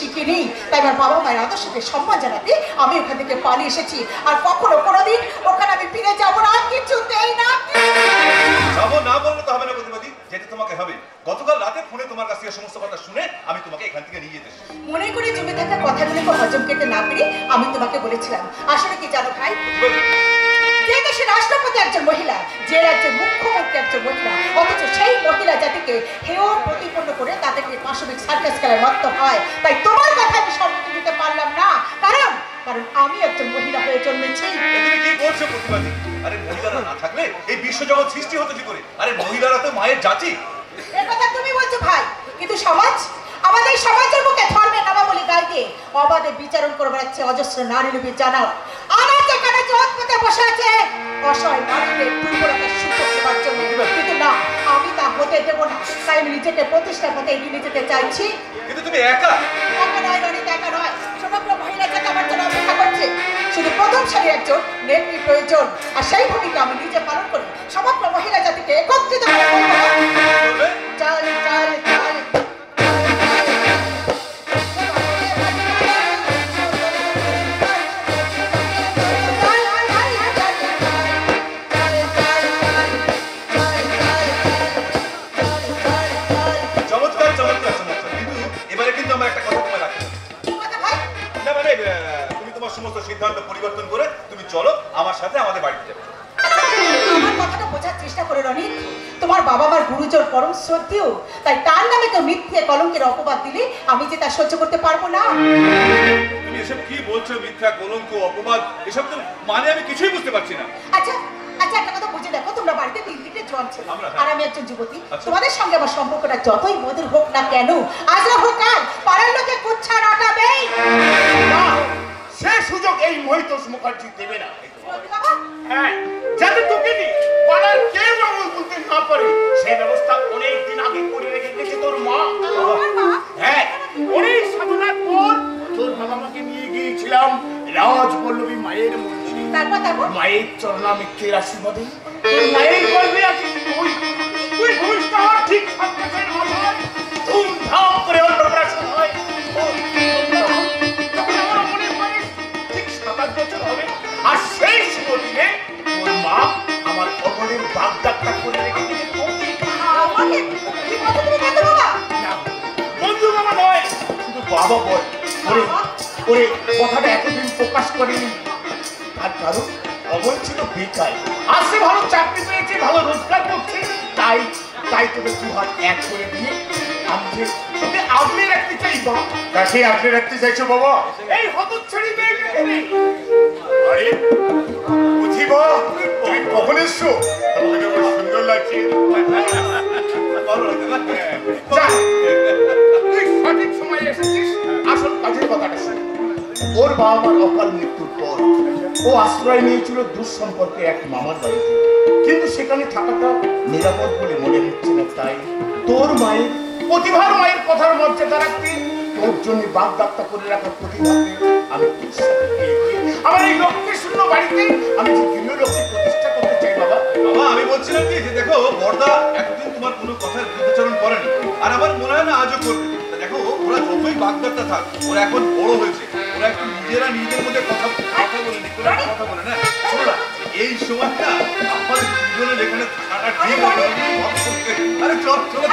শিখিনি, তাই আমার বাবা মায়ের আদর্শকে সম্মান জানাতে আমি ওখান থেকে পালিয়ে এসেছি। আর কখনো কোনোদিন ওখানে আমি ফিরে যাব না, কিছুতেই না। যাবো না বললে তো হবে না প্রতিবাদী, যেতে তোমাকে হবে। গতকাল রাতে ফোনে তোমার কাছ থেকে সমস্ত কথা শুনে আমি তোমাকে এখান থেকে নিয়ে যেতে এসেছি। মনে করে জমে থাকা কথাগুলোকে হজম করতে না পেরে আমি তোমাকে বলেছিলাম, আসলে কি জানো ভাই, যে দেশের রাষ্ট্রপতি একজন মহিলা, যে রাজ্যের মুখ্যমন্ত্রী একজন মহিলা, অথচ সেই মহিলা জাতিকে হেয় প্রতিপন্ন করে তাদেরকে পাশবিক সার্কাস খেলার মত্ত হয়। তাই তোমার কথা আমি সম্মতি দিতে পারলাম না, কারণ আমি একজন মহিলা হয়ে জন্মেছি। তুমি কি বলছো প্রতিবাদী? আরে মহিলারা না থাকলে এই বিশ্বজগৎ সৃষ্টি হতো কি করে? আরে মহিলারা তো মায়ের জাতি। এ কথা তুমি বলছো ভাই, কিন্তু সমাজ, আমাদের সমাজের মুখে ধর্মের নামাবলী গায়ে দিয়ে অবাধে বিচারণ করে বেড়াচ্ছে অজস্র নারী লোভী জানাও। আমার যেখানে জোৎপথে বসে আছে অসহায় নারীদের দুর্বলতার সুযোগ দেওয়ার জন্য, কিন্তু না, আমি তা হতে দেবো না। তাই আমি নিজেকে প্রতিষ্ঠার পথে এগিয়ে নিয়ে যেতে চাইছি। কিন্তু তুমি একা একা নয় রনিত, একা নয়, সমগ্র মহিলা জাতি আমার জন্য অপেক্ষা করছে। শুধু প্রথম সারির একজন নেত্রী প্রয়োজন, আর সেই ভূমিকা আমি নিজে পালন করি। সমগ্র মহিলা জাতিকে একত্রিত করে চল চল চল। চমৎকার চমৎকার চমৎকার, কিন্তু এবারে কিন্তু আমার একটা কথা তোমায় রাখতে হবে। না মানে তুমি তোমার সমস্ত সিদ্ধান্ত পরিবর্তন করে তুমি চলো আমার সাথে আমাদের বাড়িতে যাবে। আমার কথাটা বোঝার চেষ্টা করে রনিত, তোমার বাবা মার গুরুজন পরম শ্রদ্ধেয়, তাই তার নামে কেউ মিথ্যে কলঙ্কের অপবাদ দিলে আমি যে তা সহ্য করতে পারবো না। তুমি এসব কি বলছো? মিথ্যা, কলঙ্ক, অপবাদ, এসব তো মানে আমি কিছুই বুঝতে পারছি না। আচ্ছা আচ্ছা, একটা কথা বুঝে দেখো, তোমরা বাড়িতে 3 জোয়ান ছিল আমরা- আর আমি একজন যুবতী। আচ্ছা। তোমাদের সঙ্গে আমার সম্পর্কটা যতই মধুর হোক না কেন, আজ না হোক কাল পাড়ার লোকে কুচ্ছা রাটাবেই। না, সে সুযোগ এই মহিতোষ মুখার্জি দেবে না। বাবা, হ্যাঁ, যাতে তোকে নিয়ে পাড়ার কেউ আঙুল তুলতে না পারে সেই ব্যবস্থা অনেক দিন আগে করে রেখে গেছে তোর মা। আমার মা? হ্যাঁ, অনেক সাধনার পর তোর বাবা মাকে নিয়ে গিয়েছিলাম রাজবল্লভী মায়ের মন্দিরে। তারপর মায়ের চরণামৃত্যের আশীর্বাদে তোর মায়ের গর্ভে আছিস তুই। তুই ভূমিষ্ঠ হওয়ার ঠিক 7 মাসের মাথায় ধুমধাম করে অন্নপ্রাশন হয়। তখন আমার মনে হয় ঠিক 7-8 বছর হবে। আর সেই শুভ দিনে তোর মা আমার অগণের বাগদাত্তা করে রেখে দিয়েছে তোকে। আমাকে কি বলছো তুমি কাঁদো বাবা? না, বন্ধু বাবা নয়, শুধু বাবা বল। ওরে ওরে, কথাটা এতদিন প্রকাশ করেনি, তার কারণ অমল ছিল বেকার। আর সে ভালো চাকরি পেয়েছে, ভালো রোজগার করছে, তাই তাই তোকে 2 হাত এক করে দিয়ে তোকে আগলে রাখতে চাই। বাবা, কাকে আগলে রাখতে চাইছো বাবা? এই হতচ্ছাড়ি মেয়েকে। আরে বুঝিব, তুমি কখন এসছো? তোমাকে খুব সুন্দর লাগছে। যা, তুই সঠিক সময়ে এসেছিস। আসল কাজের কথাটা শোন। ওর বাবা মার অকাল মৃত্যুর পর ও আশ্রয় নিয়েছিল দূর সম্পর্কে এক মামার বাড়িতে, কিন্তু সেখানে থাকাটা নিরাপদ বলে মনে হচ্ছে না, তাই তোর মায়ের প্রতিভার মায়ের কথার মর্যাদা রাখতে, তোর জন্য বাগদত্তা করে রাখার প্রতিভাকে আমি আমার এই লক্ষ্যে শূন্য বাড়িতে আমি যে গৃহলক্ষ্মী প্রতিষ্ঠা করতে চাই বাবা। বাবা আমি বলছিলাম কি যে দেখো বর্দা এতদিন তোমার কোনো কথার বিরুদ্ধাচরণ করেনি, আর আমার মনে হয় না আজও করবে। দেখো ওরা যতই বাগদত্তা থাক, ওরা এখন বড় হয়েছে, ওরা একটু নিজেরা নিজেদের মধ্যে কথা বলে নি, কথা বলে না। শোনো না, এই সময়টা আমাদের দুজনের এখানে থাকাটা ঠিক আছে। আরে চল চলো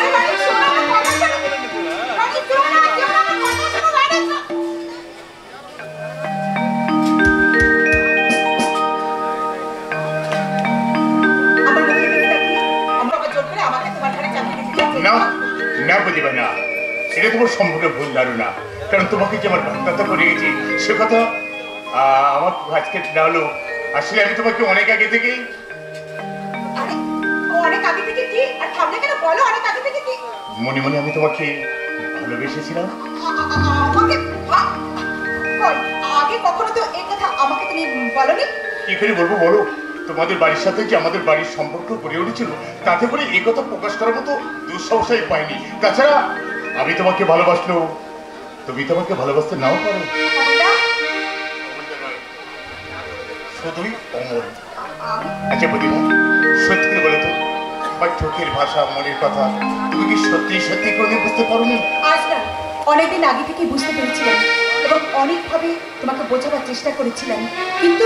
না না বুঝিবা না, এটা তোমার সম্পূর্ণ ভুল ধারণা। কারণ তোমাকে যে আমার বাগদত্তা করে গেছি সে কথা আমার আজকে না হলো, আসলে আমি তোমাকে অনেক আগে থেকেই মনে মনে আমি তোমাকে ভালোবেসেছিলাম। কি করে বলবো বলো, তোমাদের বাড়ির সাথে যে আমাদের বাড়ির সম্পর্ক গড়ে উঠেছিল তাতে করে এই কথা প্রকাশ করার মতো দুঃসাহসই পাইনি। তাছাড়া আমি তোমাকে ভালোবাসলেও তুমি তোমাকে ভালোবাসতে নাও পারো। শুধুই অমর। আচ্ছা প্রতিভা, সত্যি করে বলে তো আমার চোখের ভাষা, মনের কথা তুমি কি সত্যি সত্যি করে বুঝতে পারো না? আজ না, অনেকদিন আগে থেকে বুঝতে পেরেছিলাম এবং অনেকভাবে তোমাকে বোঝাবার চেষ্টা করেছিলাম, কিন্তু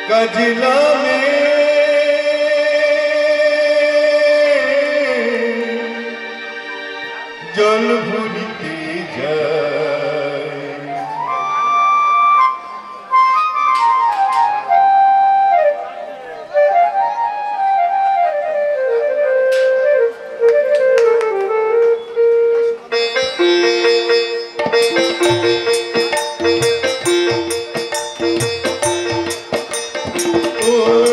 कजला में जल भूलते जाए ओ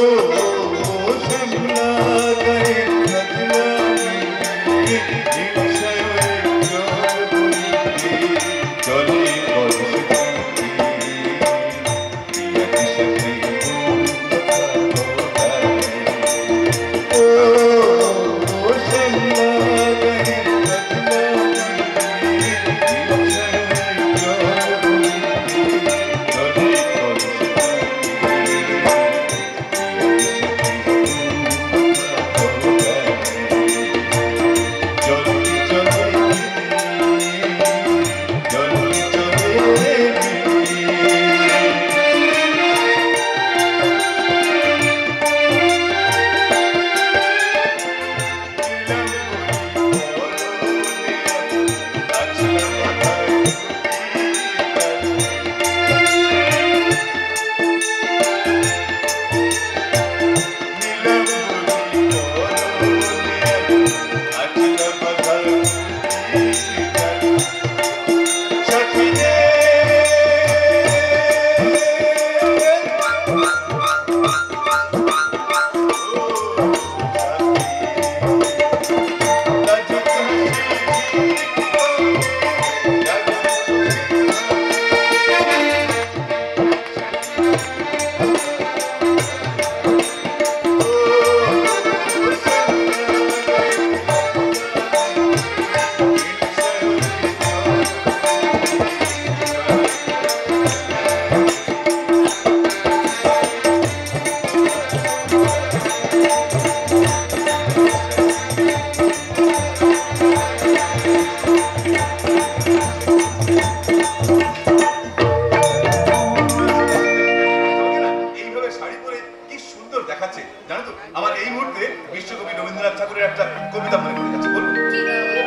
একটা কবিতা মনে পড়ে যাচ্ছে, বলবো? কি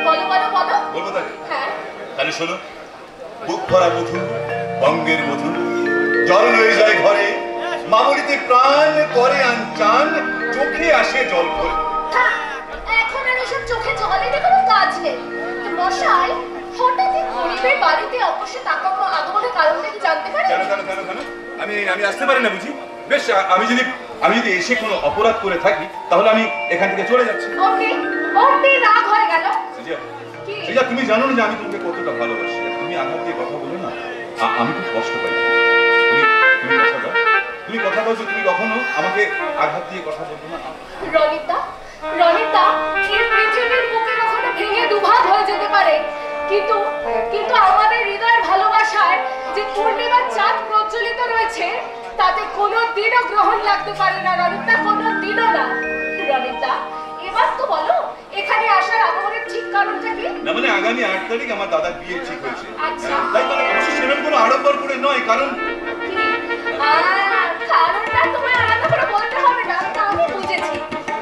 বলো বলো বলো। বলবো তাহলে? হ্যাঁ। তাহলে শোনো। বুক ভরা মধু, বঙ্গের মধু, জল রয়ে যায় ঘরে, মামুলিতে প্রাণ করে আনচান, চোখে আসে জল ভরে। এখন আর এসব চোখে জলে দেখে কোনো কাজ নেই। তো মশাই হঠাৎই গরিবের বাড়িতে অবশ্যই আগমনের কারণটা কি জানতে পারি? কেন কেন কেন কেন আমি আসতে পারি না বুঝি? বেশ, আমি যদি এসে কোনো অপরাধ করে থাকি তাহলে আমি এখান থেকে চলে যাচ্ছি। ওকে ওকে, রাগ হয়ে গেল। সেটা তুমি জানো না যে আমি তোমাকে কতটা ভালোবাসি। তুমি আঘাত দিয়ে কথা বলো না, আমি খুব কষ্ট পাই। তুমি কথা দাও যে তুমি কখনো আমাকে আঘাত দিয়ে কথা বলবো না। রনিতা রনিতা, এই পৃথিবীর বুকে কখনো ভেঙে দুভাগ হয়ে যেতে পারে, কিন্তু কিন্তু আমাদের হৃদয়ের ভালোবাসায় যে পূর্ণিমার চাঁদ প্রজ্বলিত রয়েছে তাতে কোনো দিনও গ্রহণ লাগতে পারে না রনিতা, কোনো দিনও না। রনিতা, এবার তো বলো এখানে আসার আগমনের ঠিক কারণটা কি? না মানে আগামী 8 তারিখ আমার দাদার বিয়ে ঠিক হয়েছে। আচ্ছা। তাই মানে অবশ্য সেরকম কোনো আড়ম্বর করে নয়, কারণ কারণটা তোমায় আলাদা করে বলতে হবে না, তা আমি বুঝেছি।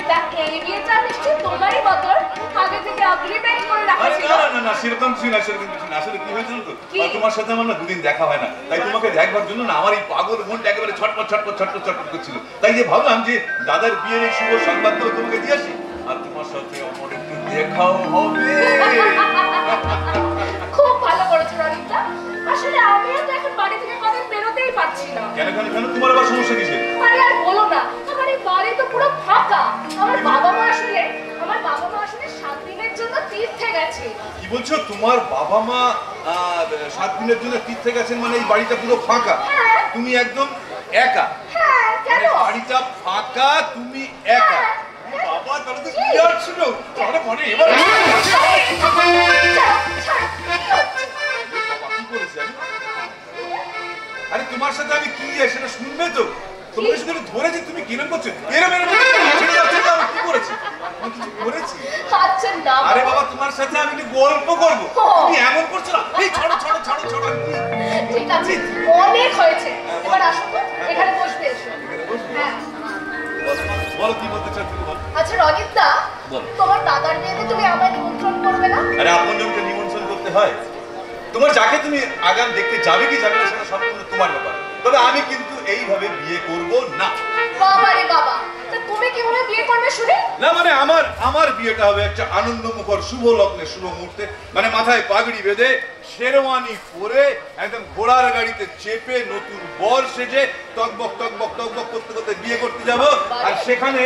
তা এই বিয়েটা নিশ্চয়ই তোমারই বদল আগে থেকে এগ্রিমেন্ট করে রাখা ছিল। না সেরকম কিছু না, সেরকম কিছু না। আসলে কি হয়েছিল তো, তোমার সাথে আমার না দুদিন দেখা হয় না, তাই তোমাকে দেখবার জন্য না আমার এই পাগল মনটা একেবারে ছটপট ছটপট ছটপট ছটপট করছিল। তাই যে ভাবলাম যে দাদার বিয়ের এই শুভ সংবাদ তো তোমাকে দিয়ে আসি, আর তোমার সাথে আমার একটু দেখাও হবে। খুব ভালো করেছো রনিতা। আসলে আমিও তো এখন বাড়ি থেকে কদিন বেরোতেই পারছি না। কেন কেন কেন তোমার আবার সমস্যা কিসে? আরে আর বলো না, আমার এই বাড়ি তো পুরো ফাঁকা। আমার বাবা মা আসলে 7 দিনের জন্য তীর্থে গেছে। কি বলছো? তোমার বাবা মা 7 দিনের জন্য তীর্থে গেছেন, মানে এই বাড়িটা পুরো ফাঁকা? তুমি একদম একা? হ্যাঁ, কেন? বাড়িটা ফাঁকা, তুমি একা? বাবা, তাহলে তো ক্লিয়ার ছিল। তাহলে মানে এবার আরে তোমার সাথে আমি কি সেটা শুনবে তো? তোমাকে শুধু ধরেছি, তুমি কিরম করছো? এরম এরম ছেড়ে যাচ্ছে না, আমি কি করেছি? আমি কিছু করেছি? আচ্ছা না। আরে বাবা, তোমার সাথে আমি একটু গল্প করবো, তুমি এমন করছো না। এই ছাড়ো ছাড়ো ছাড়ো ছাড়ো। ঠিক আছে, অনেক হয়েছে, এবার আসো তো, এখানে বসবে এসো। হ্যাঁ, বলো কি বলতে চাও তুমি? আচ্ছা রনিতা, তোমার দাদার বিয়েতে তুমি আমায় নিমন্ত্রণ করবে না? আরে আপনজনকে নিমন্ত্রণ করতে হয়? তোমার যাকে তুমি আগাম দেখতে যাবে কি যাবে না সেটা সম্পূর্ণ তোমার ব্যাপার, তবে আমি কিন্তু এইভাবে বিয়ে করব না। বাবা রে বাবা, তা তুমি কিভাবে বিয়ে করবে শুনি? না মানে আমার বিয়েটা হবে একটা আনন্দমুখর শুভ লগ্নে, শুভ মুহূর্তে, মানে মাথায় পাগড়ি বেঁধে, শেরওয়ানি পরে, একদম ঘোড়ার গাড়িতে চেপে, নতুন বর সেজে টকবক টকবক টকবক করতে করতে বিয়ে করতে যাব। আর সেখানে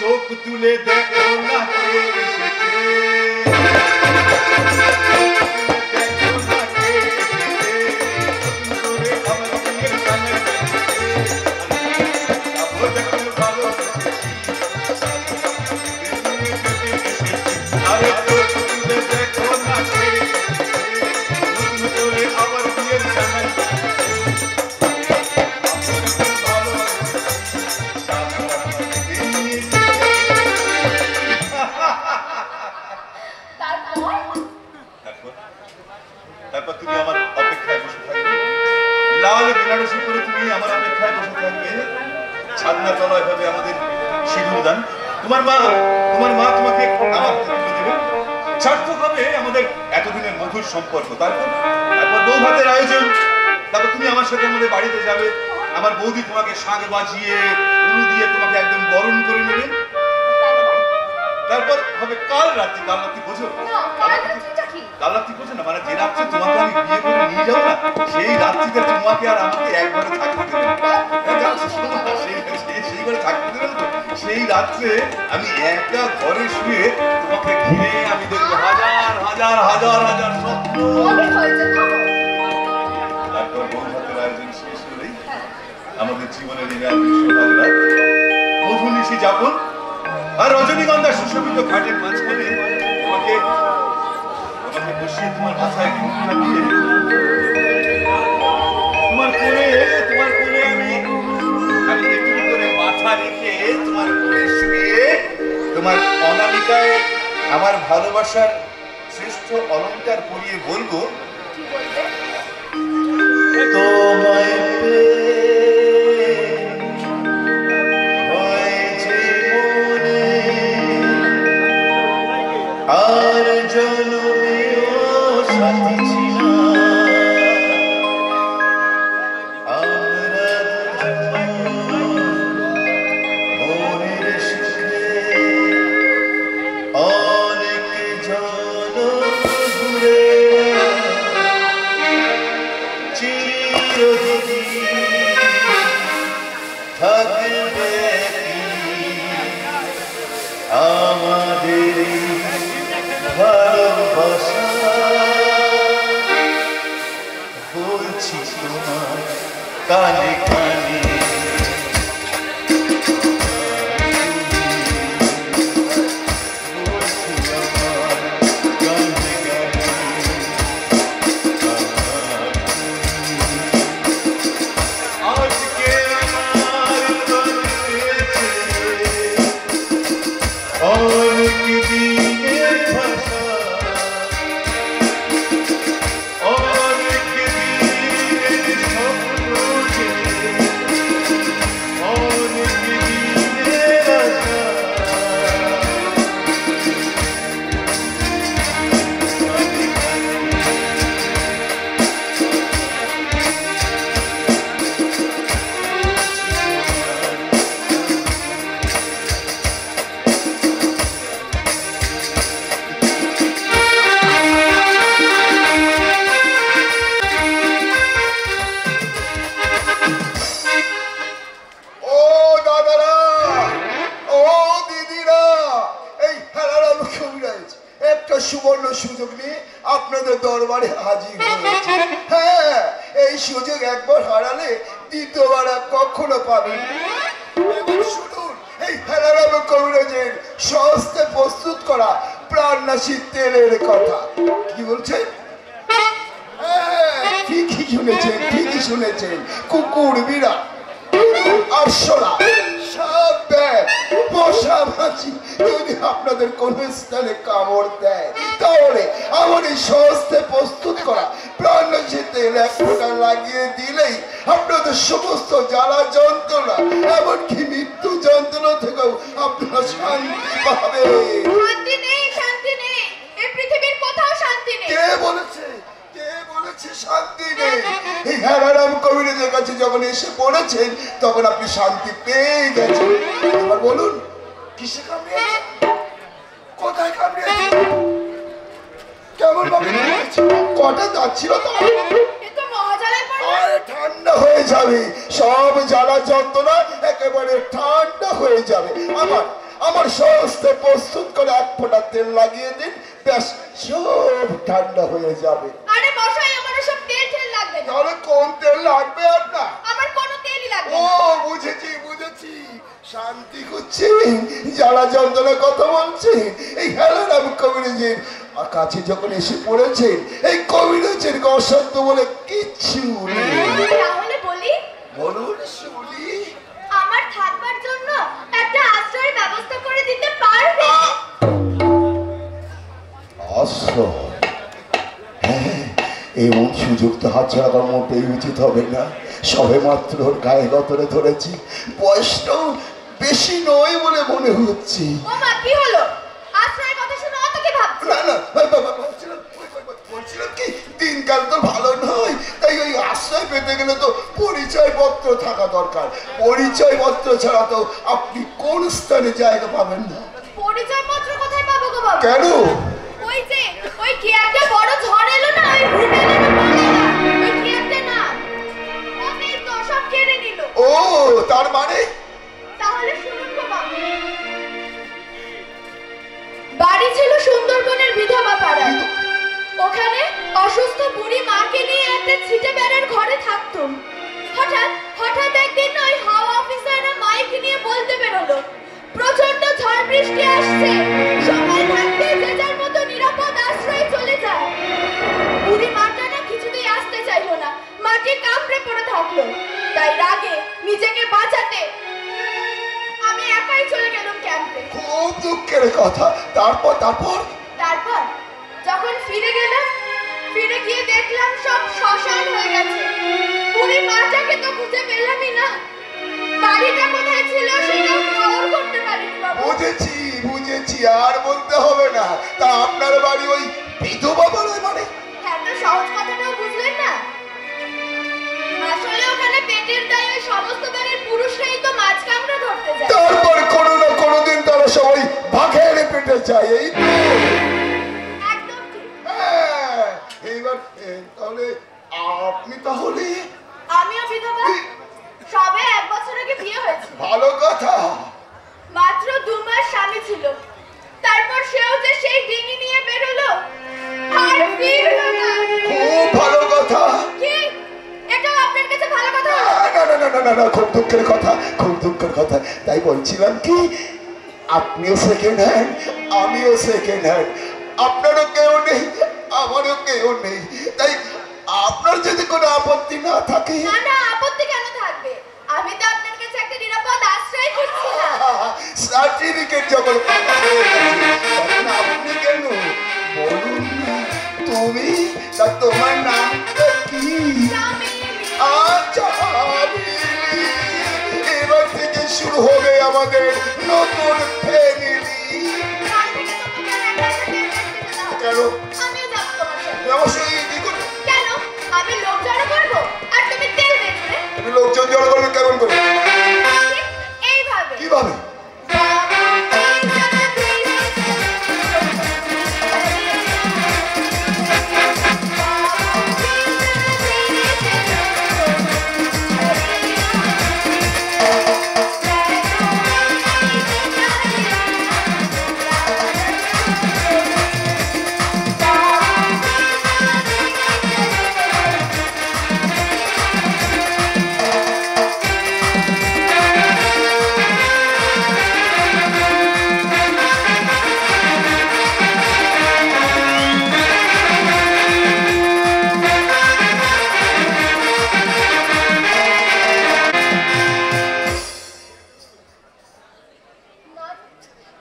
চোখ তুলে দেখো না কে এসেছে, তারপর তুমি আমার অপেক্ষায় বসে থাকবে, লাল বেনারসি করে তুমি আমার অপেক্ষায় বসে থাকবে, ছাদনা তলায় হবে আমাদের সিঁদুর দান, তোমার মা তোমাকে আমার তুলে দেবে, সার্থক হবে আমাদের এতদিনের মধুর সম্পর্ক। তারপর বউ ভাতের আয়োজন, তারপর তুমি আমার সাথে আমাদের বাড়িতে যাবে, আমার বৌদি তোমাকে শাঁখ বাজিয়ে উলু দিয়ে তোমাকে একদম বরণ করে নেবে। তারপর হবে কাল রাত্রি বোঝো? কাল রাত্রি বোঝো না, মানে যে রাত্রি তোমাকে আমি বিয়ে করে নিয়ে যাবো না, সেই রাত্রিতে তোমাকে আর আমাকে একবারে থাকতে দেবে সেই ঘরে থাকতে দেবে না। সেই রাত্রে আমি একা ঘরে শুয়ে তোমাকে ঘিরে আমি দেখবো হাজার হাজার হাজার হাজার স্বপ্ন। তারপর বউ ভাতের আয়োজন শেষ হলেই আমাদের জীবনের সোহাগ রাত, মধু নিশি যাপন, আর রজনীগন্ধা সুশোভিত ঘাটের মাঝখানে তোমাকে বসিয়ে তোমার মাথায় ঘুমটা দিয়ে তোমার কোলে আমি একটু করে মাথা রেখে তোমার কোলে শুয়ে তোমার অনামিকায় আমার ভালোবাসার শ্রেষ্ঠ অলংকার পরিয়ে বলবো, কি বলবে? তোমায় পেয়ে হয়েছে মনে আর জনমেও সাথী ছিলাম আমরা দুজন মনের সুখে অনেক জন ঘুরে চিরদিন থাকবে আমাদের ভালোবাসা বলছি তোমার কানে কানে বলছি আমার কানে কানে আজকে আমার বাড়িতে অনেক দিনের ভাষা অনেক দিনের স্বপ্ন যে অনেক দিনের আশা ও দাদারা, ও দিদিরা, এই হেলারাম কবিরাজ একটা সুবর্ণ সুযোগ নিয়ে আপনাদের দরবারে হাজির হয়েছে। হ্যাঁ, এই সুযোগ একবার হারালে দ্বিতীয়বার আর কখনো পাবেন না। এবার শুনুন এই হেলারাম কবিরাজের সহস্তে প্রস্তুত করা প্রাণনাশী তেলের কথা। কি বলছেন? হ্যাঁ, ঠিকই শুনেছেন। কুকুর, বিড়াল, আরশোলা, সাপ, ব্যাঙ, মশা মাছি যদি আপনাদের কোন স্থানে কামড় দেয় তাহলে আমার এই সহস্তে প্রস্তুত করা প্রাণনাশী তেল এক ফোঁটা লাগিয়ে দিলেই আপনাদের সমস্ত জ্বালা যন্ত্রণা এমনকি মৃত্যু যন্ত্রণা থেকেও আপনারা শান্তি পাবে। শান্তি নেই, এই পৃথিবীর কোথাও শান্তি নেই। কে বলেছে শান্তি নেই? এই হেলারাম কবিরাজের কাছে যখন এসে পড়েছেন তখন আপনি শান্তি পেয়ে গেছেন। এবার বলুন কিসে কামড়িয়েছে, কোথায় কামড়িয়েছে, কেমন ভাবে কামড়িয়েছে, কটা দাঁত ছিল তার? এতো মহাজালায় পড়লো। আরে ঠান্ডা হয়ে যাবে, সব জ্বালা যন্ত্রণা একেবারে ঠান্ডা হয়ে যাবে। আমার সমস্ত প্রস্তুত করে এক ফোঁটা তেল লাগিয়ে দিন, ব্যাস সব ঠান্ডা হয়ে যাবে। আরে মশাই, আমার সব তেল লাগবে না। তাহলে কোন তেল লাগবে আপনার? আমার কোনো তেলই লাগবে ও না। বুঝেছি, শান্তি করছেন, জ্বালা যন্ত্রণার কথা বলছেন। এই হেলারাম কবিরাজের কাছে যখন এসে পড়েছেন এই কবিরাজের অসাধ্য বলে কিচ্ছু নেই। তাহলে বলি, বলুন শুনি। আমার থাকবার জন্য একটা আশ্রয়ের ব্যবস্থা করে দিতে পারবে? আশ্রয়? হ্যাঁ, এমন সুযোগ তো হাতছাড়া করা মোটেই উচিত হবে না। সবে মাত্র ওর গায়ে গতরে ধরেছি, বয়সটাও বেশি নয় বলে মনে হচ্ছে। ও মা, কি হলো? আশ্রয়ের কথা শুনে অত কি ভাবছো? না, বলছিলাম কি দিনকাল তো ভালো নয়, তাই ওই আশ্রয় পেতে গেলে তো পরিচয়পত্র থাকা দরকার। পরিচয়পত্র ছাড়া তো আপনি কোন স্থানে জায়গা পাবেন না। পরিচয়পত্র কোথায় পাবো গো বাবা? কেন? ওই কি একটা বড় ঝড় এলো না, ওই ভূত এলো না, ওই কি একটা না, ওই তো সব কেড়ে নিল। ও, তার মানে? তাহলে শুনুন গো বাবা, বাড়ি ছিল সুন্দরবনের বিধবা পাড়ায়। ওখানে অসুস্থ বুড়ি মাকে নিয়ে একটা ছিটে বেড়ার ঘরে থাকতুম। হঠাৎ একদিন ওই হাওয়া অফিসাররা মাইক নিয়ে বলতে বেরোলো, প্রচন্ড ঝড় বৃষ্টি আসছে, সময় থাকতে যে যার মতো নিরাপদ আশ্রয়ে চলে যায়। বুড়ি মাটা না কিছুতেই আসতে চাইলো না, মাটি কামড়ে পড়ে থাকলো। তাই রাগে নিজেকে বাঁচাতে আমি একাই চলে গেলাম ক্যাম্পে। খুব দুঃখের কথা। তারপর যখন ফিরে গেলাম, ফিরে গিয়ে দেখলাম সব শ্মশান হয়ে গেছে। বুড়ি মাটাকে তো খুঁজে পেলামই না। বাড়িটা কোথায় ছিল সেটাও খবর করতে পারিনি বাবু। বুঝেছি বুঝেছি, আর বলতে হবে না। তা আপনার বাড়ি ওই বিধবা বলে মানে? এত সহজ কথাটাও বুঝলেন না? আসলে ওখানে পেটের দায়ে ওই সমস্ত বাড়ির পুরুষরাই তো মাছ কামড়া ধরতে যায়। তারপর কোনো না কোনোদিন তারা সবাই বাঘের পেটে যায়, এই তো। একদম ঠিক। হ্যাঁ, এইবার তাহলে আপনি তাহলে? আমিও বিধবা, সবে 1 বছর আগে বিয়ে হয়েছে। ভালো কথা। মাত্র 2 মাস স্বামী ছিল, তারপর সেও যে সেই ডিঙি নিয়ে বেরোলো আর ফিরলো না। খুব ভালো কথা। কি এটাও আপনার কাছে ভালো কথা হলো? না না না না না না, খুব দুঃখের কথা, খুব দুঃখের কথা। তাই বলছিলাম কি, আপনিও সেকেন্ড হ্যান্ড, আমিও সেকেন্ড হ্যান্ড। আপনারও কেউ নেই, আমারও কেউ নেই। তাই আপনার যদি কোনো আপত্তি না থাকে। না না, আপত্তি কেন থাকবে? আমি তো আপনার কাছে একটা নিরাপদ আশ্রয় খুঁজছিলাম। সার্টিফিকেট যখন পাওয়া হয়ে গেছে, তখন আপনি কেন বলুন না, তুমি তা তোমার নামটা কি? আচ্ছা, এবার থেকে শুরু হবে আমাদের নতুন ফ্যামিলি। কেন? আমিও যাবো তোমার সাথে। অবশ্যই কি করবে? কেন? আমি লোক জড়ো করবো আর তুমি তেল বেচবে। তুমি লোকজন জড়ো করবে কেমন করে? ঠিক এইভাবে। কিভাবে?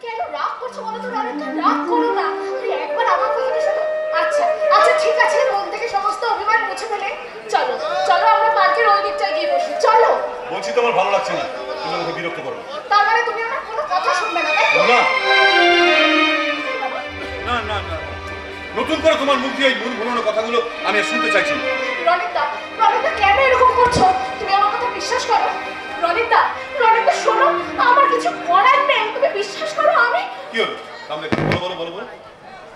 কেন রাগ করছো বলো তো? রনিতা, রাগ করো না। আরে একবার আমার কথাটা শোনো। আচ্ছা আচ্ছা ঠিক আছে, মন থেকে সমস্ত অভিমান মুছে ফেলে চলো চলো আমরা পার্কের ওই দিকটায় গিয়ে বসি। চলো। বলছি তো আমার ভালো লাগছে না, তুমি আমাকে বিরক্ত করো না। তার মানে তুমি আমার কোনো কথা শুনবে না, তাই তো? না না না না, নতুন করে তোমার মুখ দিয়ে এই মন ভোলানো কথাগুলো আমি আর শুনতে চাইছি না। রনিতা, রনিতা কেন এরকম করছো? তুমি আমার কথা বিশ্বাস করো। রনিতা, রনিতা শোনো, আমার কিছু করার নেই, তুমি বিশ্বাস করো। আমি কি হলো? থামলে কেন? বলো বলো বলো বলো,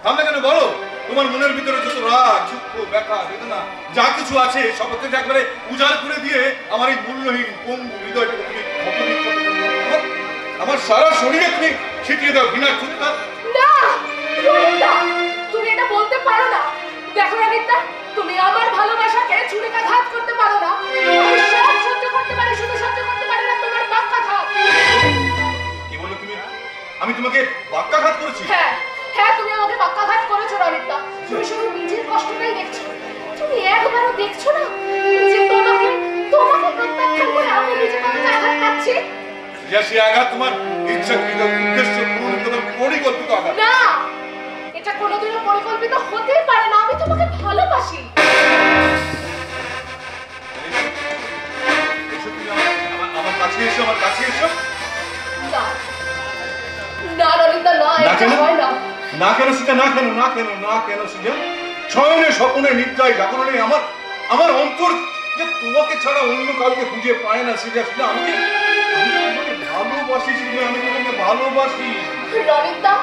থামলে কেন বলো? তোমার মনের ভিতরে যত রাগ, দুঃখ, ব্যথা, বেদনা যা কিছু আছে সবকে একবারে উজাড় করে দিয়ে আমার এই মূল্যহীন পঙ্গু হৃদয়টাকে তুমি ক্ষতবিক্ষত করে দিলে। আমার সারা শরীরে তুমি ছিটিয়ে দাও ঘৃণার ফুৎকার। না, রনিতা, তুমি এটা বলতে পারো না। দেখো রনিতা, তুমি আমার ভালোবাসাকে ছুরিকাঘাত করতে পারো না। আমি সব সহ্য করতে পারি, শুধু সহ্য করতে পারি না তোমার বাক্যাঘাত। কি বললো তুমি? আমি তোমাকে বাক্যাঘাত করেছি? হ্যাঁ হ্যাঁ, তুমি আমাকে বাক্যাঘাত করেছো রনিতা। তুমি শুধু নিজের কষ্টটাই দেখছো, তুমি একবারও দেখছো না যে তোমাকে তোমাকে প্রত্যাখ্যান করে আমি নিজে কতটা আঘাত পাচ্ছি। যে সে আঘাত তোমার ইচ্ছাকৃত, উদ্দেশ্য প্রণোদিত, পরিকল্পিত আঘাত। না, এটা কোনোদিনও পরিকল্পিত হতেই পারে না। আমি তোমাকে ভালোবাসি। এসো তুমি আমার কাছে এসো, আমার কাছে এসো। না না রনিতা, না, না এটা কেন? হয় না। না কেন সেটা? না কেন? না কেন? না কেন সেটা? শয়নে স্বপ্নে নিদ্রায় জাগরণে আমার আমার অন্তর যে তোমাকে ছাড়া অন্য কাউকে খুঁজে পায় না, সেটা সেটা আমি তোমাকে ভালোবাসি। সেটা আমি তোমাকে ভালোবাসি। রনিতা,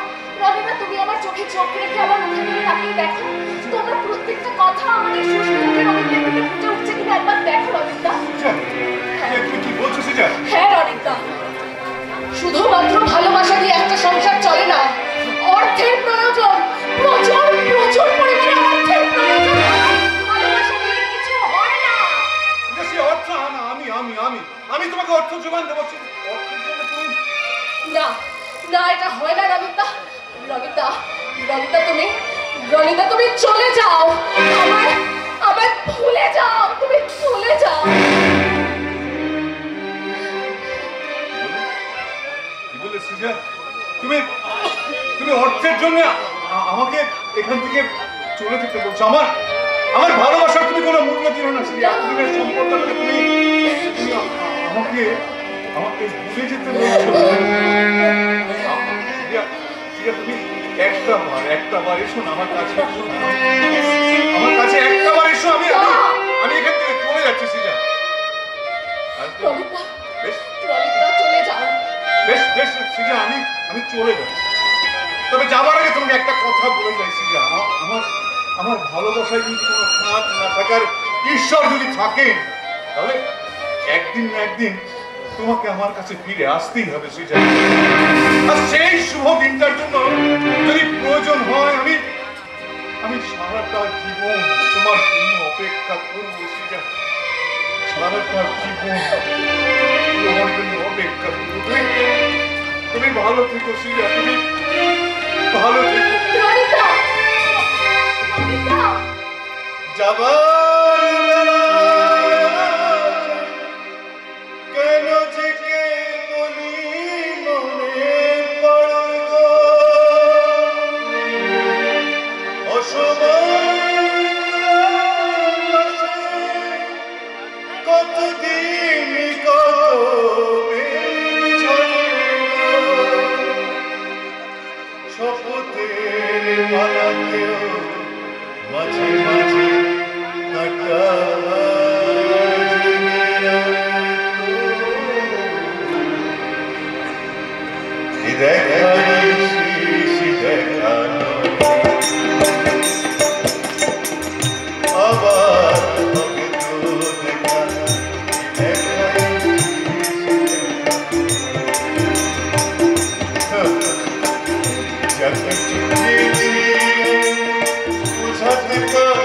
রনিতা, তুমি আমার চোখে চোখ রেখে আমার মুখে দিকে তাকিয়ে দেখো। তোমার প্রত্যেকটা কথা আমাদের শুষ্ক মুখে রনিতার দিকে ফুটে উঠছে কিনা একবার দেখো রনিতা। সেটা? তুমি কি বলছো সেটা? হ্যাঁ রনিতা, শুধুমাত্র ভালোবাসা দিয়ে একটা সংসার চলে না। অর্থের প্রয়োজন, প্রচুর প্রচুর পরিমাণে অর্থের প্রয়োজন। ভালোবাসা দিয়ে কিছু হয় না। সে অর্থ আনা, আমি আমি আমি আমি তোমাকে অর্থ যোগান দেবো। অর্থের জন্য তুমি না না, এটা হয় না রনিতা। রনিতা, রনিতা, রনিতা, তুমি চলে যাও। আমার আমার ভুলে যাও, তুমি চলে যাও। কি বলে সৃজা? তুমি তুমি অর্থের জন্য আমাকে এখান থেকে চলে যেতে বলছো? আমার ভালোবাসার তুমি কোনো মূল্য দিও না। সেই এতদিনের সম্পর্কটাকে তুমি আমাকে ভুলে যেতে বলছো? তুমি একটা বার এসো না আমার কাছে, আমার কাছে একটা বার এসো। আমি এখান থেকে চলে যাচ্ছি সিজা। বেশ বেশ সিজা, আমি চলে যাচ্ছি। তবে যাবার আগে তোমাকে একটা কথা বলে যাই সিজা, আমার ভালোবাসায় যদি কোনো ফাঁক না থাকার ঈশ্বর যদি থাকেন, তাহলে একদিন না একদিন তোমাকে আমার কাছে ফিরে আসতেই হবে সিজা। আর সেই শুভ দিনটার জন্য যদি প্রয়োজন হয় আমি সারাটা জীবন তোমার জন্য অপেক্ষা করবো সিজা। সারাটা জীবন তোমার জন্য অপেক্ষা করবো। তুমি ভালো থেকো সিজা, তুমি ভালো থেকো। যাবার কেন থেকে বলি মনে পড়ে অসময় কতদিন শপথের মালাতেও মাঝে মাঝে কাটা দেখানো আবার হবে তো দেখা যাকে চুকিয়েছি বুঝাতে পারি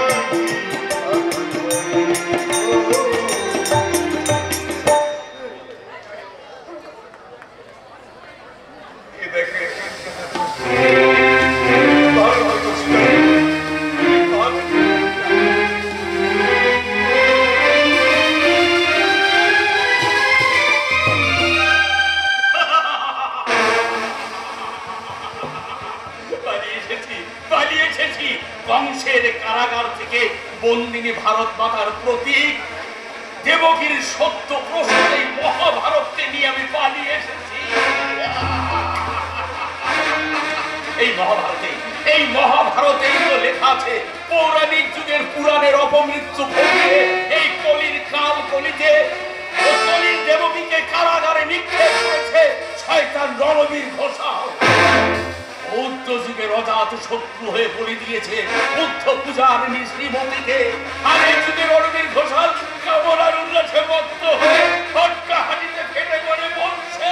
দেখে ভালো হয়তো বংশের কারাগার থেকে বন্দিনী ভারত মাতার প্রতীক দেবগীর সত্য প্রসূত এই মহাভারতকে নিয়ে আমি পালিয়ে এসেছি। এই মহাভারতেই তো লেখা আছে পৌরাণিক যুগের পুরাণের অপমৃত্যু ভোগে এই কলির কাল কলিতে কলির দেবগীকে কারাগারে নিক্ষেপ করেছে শয়তান রণবীর ঘোষাল। বৌদ্ধ যুগের অজাত শত্রু হয়ে বলি দিয়েছে বুদ্ধ পূজার শ্রীমতীকে। আর এই যুগের রণবীর ঘোষাল কামনার উল্লাসে মত্ত হয়ে হট্টা হাঁটিতে ফেটে পড়ে বলছে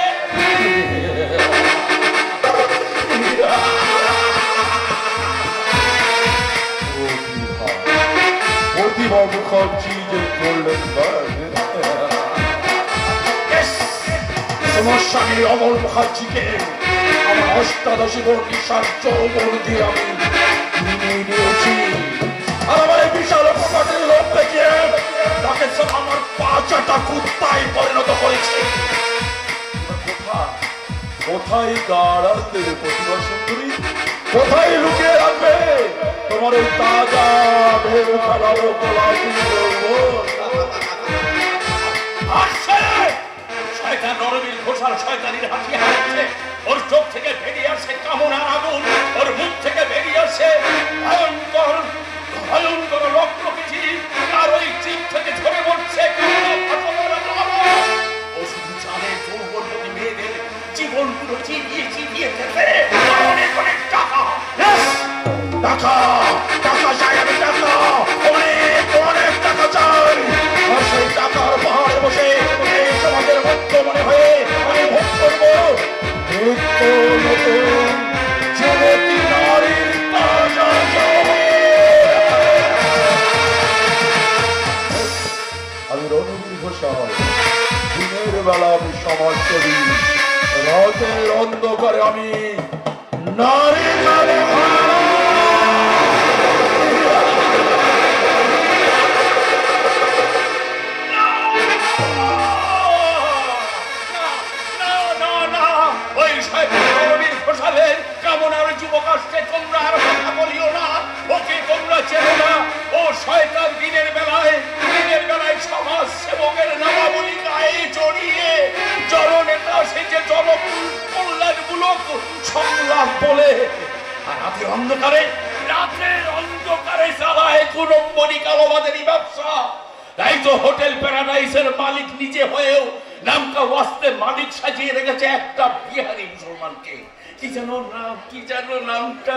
প্রতিভা মুখার্জি যে করলেন সমস্যা নেই। অমল মুখার্জিকে আমার অষ্টাদশী বর্ণিশার চৌবর দিয়ে আমি নিয়েছি। আর আমার এই বিশাল প্রকাটের লোক থেকে তাকে আমার পাঁচাটা কুত্তায় পরিণত করেছে। কোথায় গাড়াতে প্রতিভা সুন্দরী, কোথায় লুকিয়ে রাখবে তোমার ওই তাজা ভেউ খেলারো গোলাপি শয়তান রণবীর ঘোষাল শয়তানির হাসি হাসছে। ওর চোখ থেকে বেরিয়ে আসে কামনার আগুন, ওর মুখ থেকে বেরিয়ে আসে ভয়ঙ্কর ভয়ঙ্কর রক্তপিচি। আর ওই চিপ থেকে ঝরে পড়ছে ও শুধু জানে যৌবনবতী মেয়েদের জীবনগুলো চিবিয়ে চিবিয়ে খেতে অনেক অনেক টাকা টাকা টাকা চাই, আমি টাকা অনেক অনেক টাকা চাই। আর সেই টাকার পাহাড়ে বসে এই সমাজের মধ্য মনে হয়ে আমি ভোগ করবো নিত্য নতুন যুবতী নারীর তাজা আমি রণবীর ঘোষাল। দিনের বেলা আমি সমাজসেবী, রাতের অন্ধকারে আমি নারী কামনার যুবকাশে তোমরা আর কথা বলিও না। ওকে তোমরা শয়তান দিনের বেলায় সমাজ সেবকের নামাবলী গায়ে জড়িয়ে জননেতা সেজে জনকল্যাণমূলক সংলাপ বলে আর রাতের অন্ধকারে চালায় কুরম্বনী কালোবাজারি ব্যবসা। তাই তো হোটেল প্যারাডাইসের মালিক নিজে হয়েও নামটা ওয়াস্তে মালিক সাজিয়ে রেখেছে একটা বিহারি মুসলমানকে। কি জানো নামটা?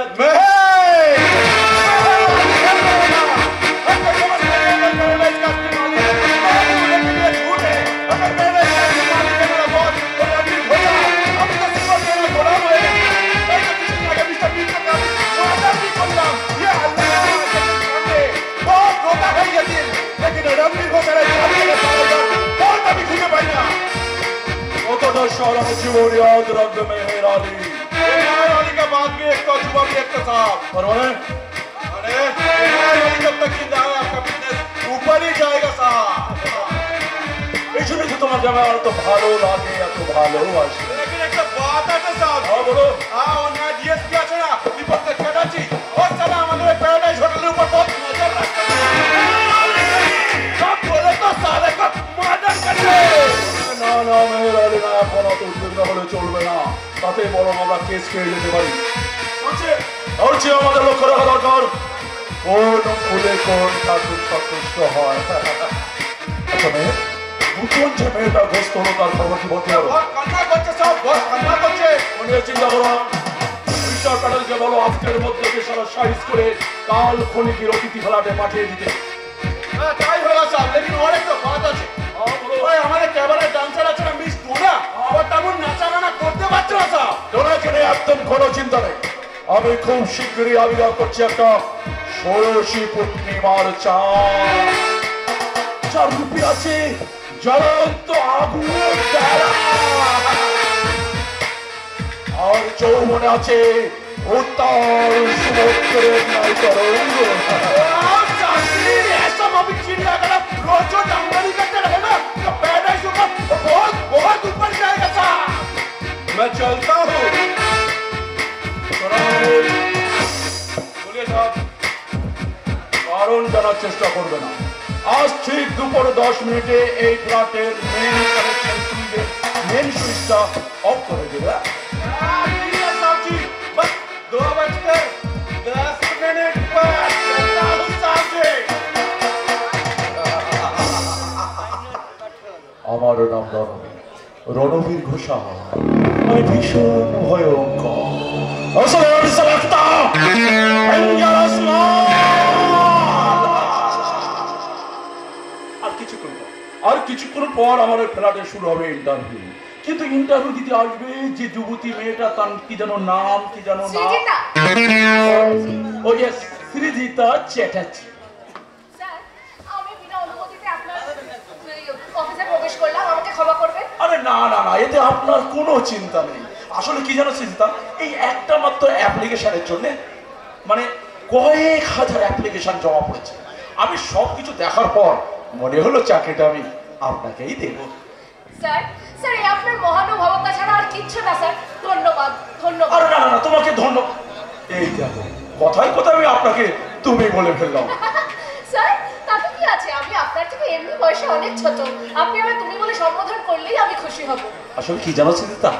याद रंग मेहर अली का बाद में एक तो जुबान में एक तो साहब और बोले अरे जब तक जिंदा है आपका बिजनेस ऊपर ही जाएगा साहब। এই শুনে তো তোমার জামাই আর তো ভালো লাগে এত ভালোবাসে। लेकिन एक तो बात है साहब হ্যাঁ বলো। हाँ और ना डीएसपी আছে না বিপক্ষে কেটাচ্ছি और साला আমাদের প্যারাডাইস হোটেলের উপর बहुत नजर रखता है। सब बोले तो साले को मर्डर करते না না মেহের আলী না, এখন অত উদ্বিগ্ন হলে চলবে না, তাতে বরং আমরা কেস খেয়ে যেতে পারি। বলছি আমাদের লক্ষ্য রাখা দরকার কোন ফুলে কোন ঠাকুর সন্তুষ্ট হয়। আচ্ছা মেয়ের নতুন যে মেয়েটা গ্রস্ত হলো তার খবর কি বলতে পারো? बहुत कान्ना করছে সব बहुत कान्ना করছে। মনে চিন্তা করো না, মিস্টার প্যাটেলকে বলো আজকের মধ্যে সারা সাইজ করে কাল খনিকির অতিথি ফেলাটে পাঠিয়ে দিতে। हाँ তাই হলো সাহেব, लेकिन और एक तो बात আছে। ওই আমাদের ক্যাবারে ডান্সার আছে না মিস ডোনা, ও তেমন নাচা গানা করতে পারছে না সাহেব। ডোনাকে নিয়ে একদম কোনো চিন্তা নেই, আমি খুব শীঘ্রই আবির্ভাব করছি একটা ষোড়শী পূর্ণিমার চাঁদ, যার রূপে আছে জ্বলন্ত আগুনের তারা, আর যৌবনে আছে উত্তাল সমুদ্রের ন্যায় তরঙ্গ। और चांदनी ऐसा अभी चिड़िया का रोज जो डंगरी करते रहे ना तो पैराडाइज ऊपर बहुत बहुत ऊपर जाएगा साहब। मैं चलता हूँ। बोलिए साहब, কারণ জানার চেষ্টা করবে না। আজ ঠিক দুপুর 10 মিনিটে এই ফ্ল্যাটের মেন কানেকশন সুইচে মেন সুইচটা অফ করে দেবে। हाँ, ठीक है साहब जी, बस 2:10 पर चलता हूँ साहब जी। আমার নাম রণবীর ঘোষাল, আমি ভীষণ ভয়ঙ্কর। আসলে আমি সালাক্তা ডেঞ্জারাস আর কিছুক্ষণ পর আমার ফ্ল্যাটে শুরু হবে ইন্টারভিউ। কিন্তু ইন্টারভিউ দিতে আসবে যে যুবতী মেয়েটা, তার কি যেন নাম, কি যেন নাম, সৃজিতা। ও ইয়েস, সৃজিতা চ্যাটার্জি। স্যার, আমি বিনা অনুমতিতে আপনার অফিসে প্রবেশ করলাম, আমাকে ক্ষমা করবেন। আরে না না না, এতে আপনার কোনো চিন্তা নেই। আসলে কি জানো চিন্তা, এই একটা মাত্র অ্যাপ্লিকেশনের জন্য মানে কয়েক হাজার অ্যাপ্লিকেশন জমা পড়েছে। আমি সব কিছু দেখার পর মনে হলো চাকরিটা আমি আপনাকেই দেব। স্যার, স্যার এই আপনার মহানুভবতা ছাড়া আর কিচ্ছু না স্যার। ধন্যবাদ ধন্যবাদ। আরে না না না, তোমাকে ধন্যবাদ। এই দেখো, কথায় কথায় আমি আপনাকে তুমি বলে ফেললাম। স্যার, তাতে কি আছে, আমি আপনার থেকে এমনি বয়সে অনেক ছোট, আপনি আমায় তুমি বলে সম্বোধন করলেই আমি খুশি হব। আসলে কি জানো চিন্তা,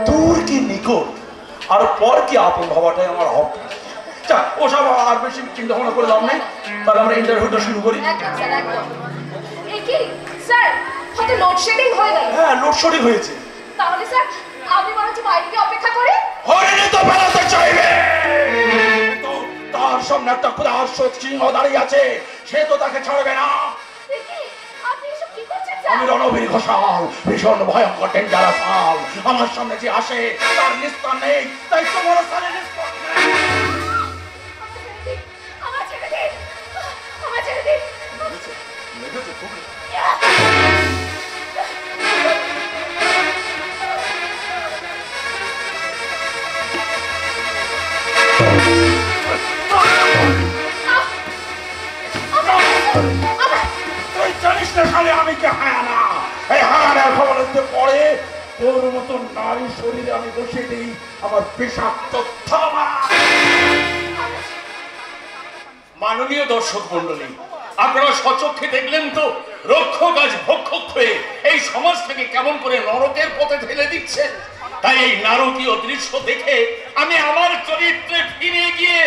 দূর কি নিকট আর পর কি আপন ভাবাটাই আমার অভ্যাস। ওসব আর বেশি চিন্তা ভাবনা করে লাভ নেই, তাহলে আমরা ইন্টারভিউটা শুরু করি। একদম স্যার, একদম। এই কি স্যার, হয়তো লোডশেডিং হয়ে গেল। হ্যাঁ, লোডশেডিং হয়েছে। তাহলে স্যার আমি বরঞ্চ বাইরে গিয়ে অপেক্ষা করি। হরিণী তো বেড়াতে চাইবে, কিন্তু তার সামনে একটা ক্ষুধার্ত সিংহ দাঁড়িয়ে আছে, সে তো তাকে ছাড়বে না। এই কি, আপনি এসব কি করছেন স্যার? আমি রণবীর ঘোষাল, ভীষণ ভয়ঙ্কর ডেঞ্জারাস মাল। আমার সামনে যে আসে তার নিস্তার নেই, তাই তোমার সামনে নিস্তার নেই। আমার ছেড়ে দিন, আমার ছেড়ে দিন। তুই জানিস না খালি আমি কে হায়ানা? এই হায়ানার খবর পরে তোর মতো নারী শরীরে আমি বসে দিই আমার বিষাক্ত থামা। মাননীয় দর্শক মন্ডলী, আপনারা সচক্ষে দেখলেন তো রক্ষক আজ ভক্ষক হয়ে এই সমাজটাকে কেমন করে নরকের পথে ঠেলে দিচ্ছে। তাই এই নারকীয় দৃশ্য দেখে আমি আমার চরিত্রে ফিরে গিয়ে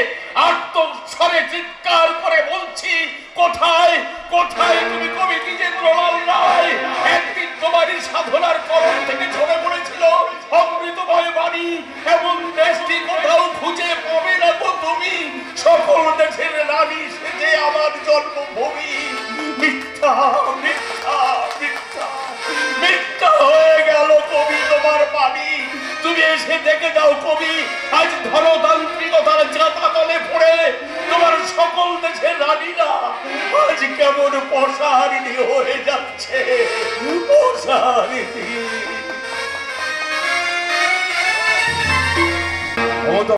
আত্মস্বরে চিৎকার করে বলছি, কোথায় কোথায় তুমি কবি দ্বিজেন্দ্রলাল রায়? একদিন তোমারই সাধনার কবর থেকে ঝরে পড়েছিল অমৃতময় বাণী, এমন দেশটি কোথাও খুঁজে পাবে না তো তুমি। সকল দেশের রানী সেজে আমার জন্মভূমি। মিথ্যা মিথ্যা মিথ্যা মিথ্যা হয়ে গেল কবি তোমার বাণী। তুমি এসে দেখে যাও কবি, আজ ধনতান্ত্রিকতার জাতাতলে পড়ে তোমার সকল দেশের রানীরা আজ কেমন পশারিণী হয়ে যাচ্ছে, পশারিণী।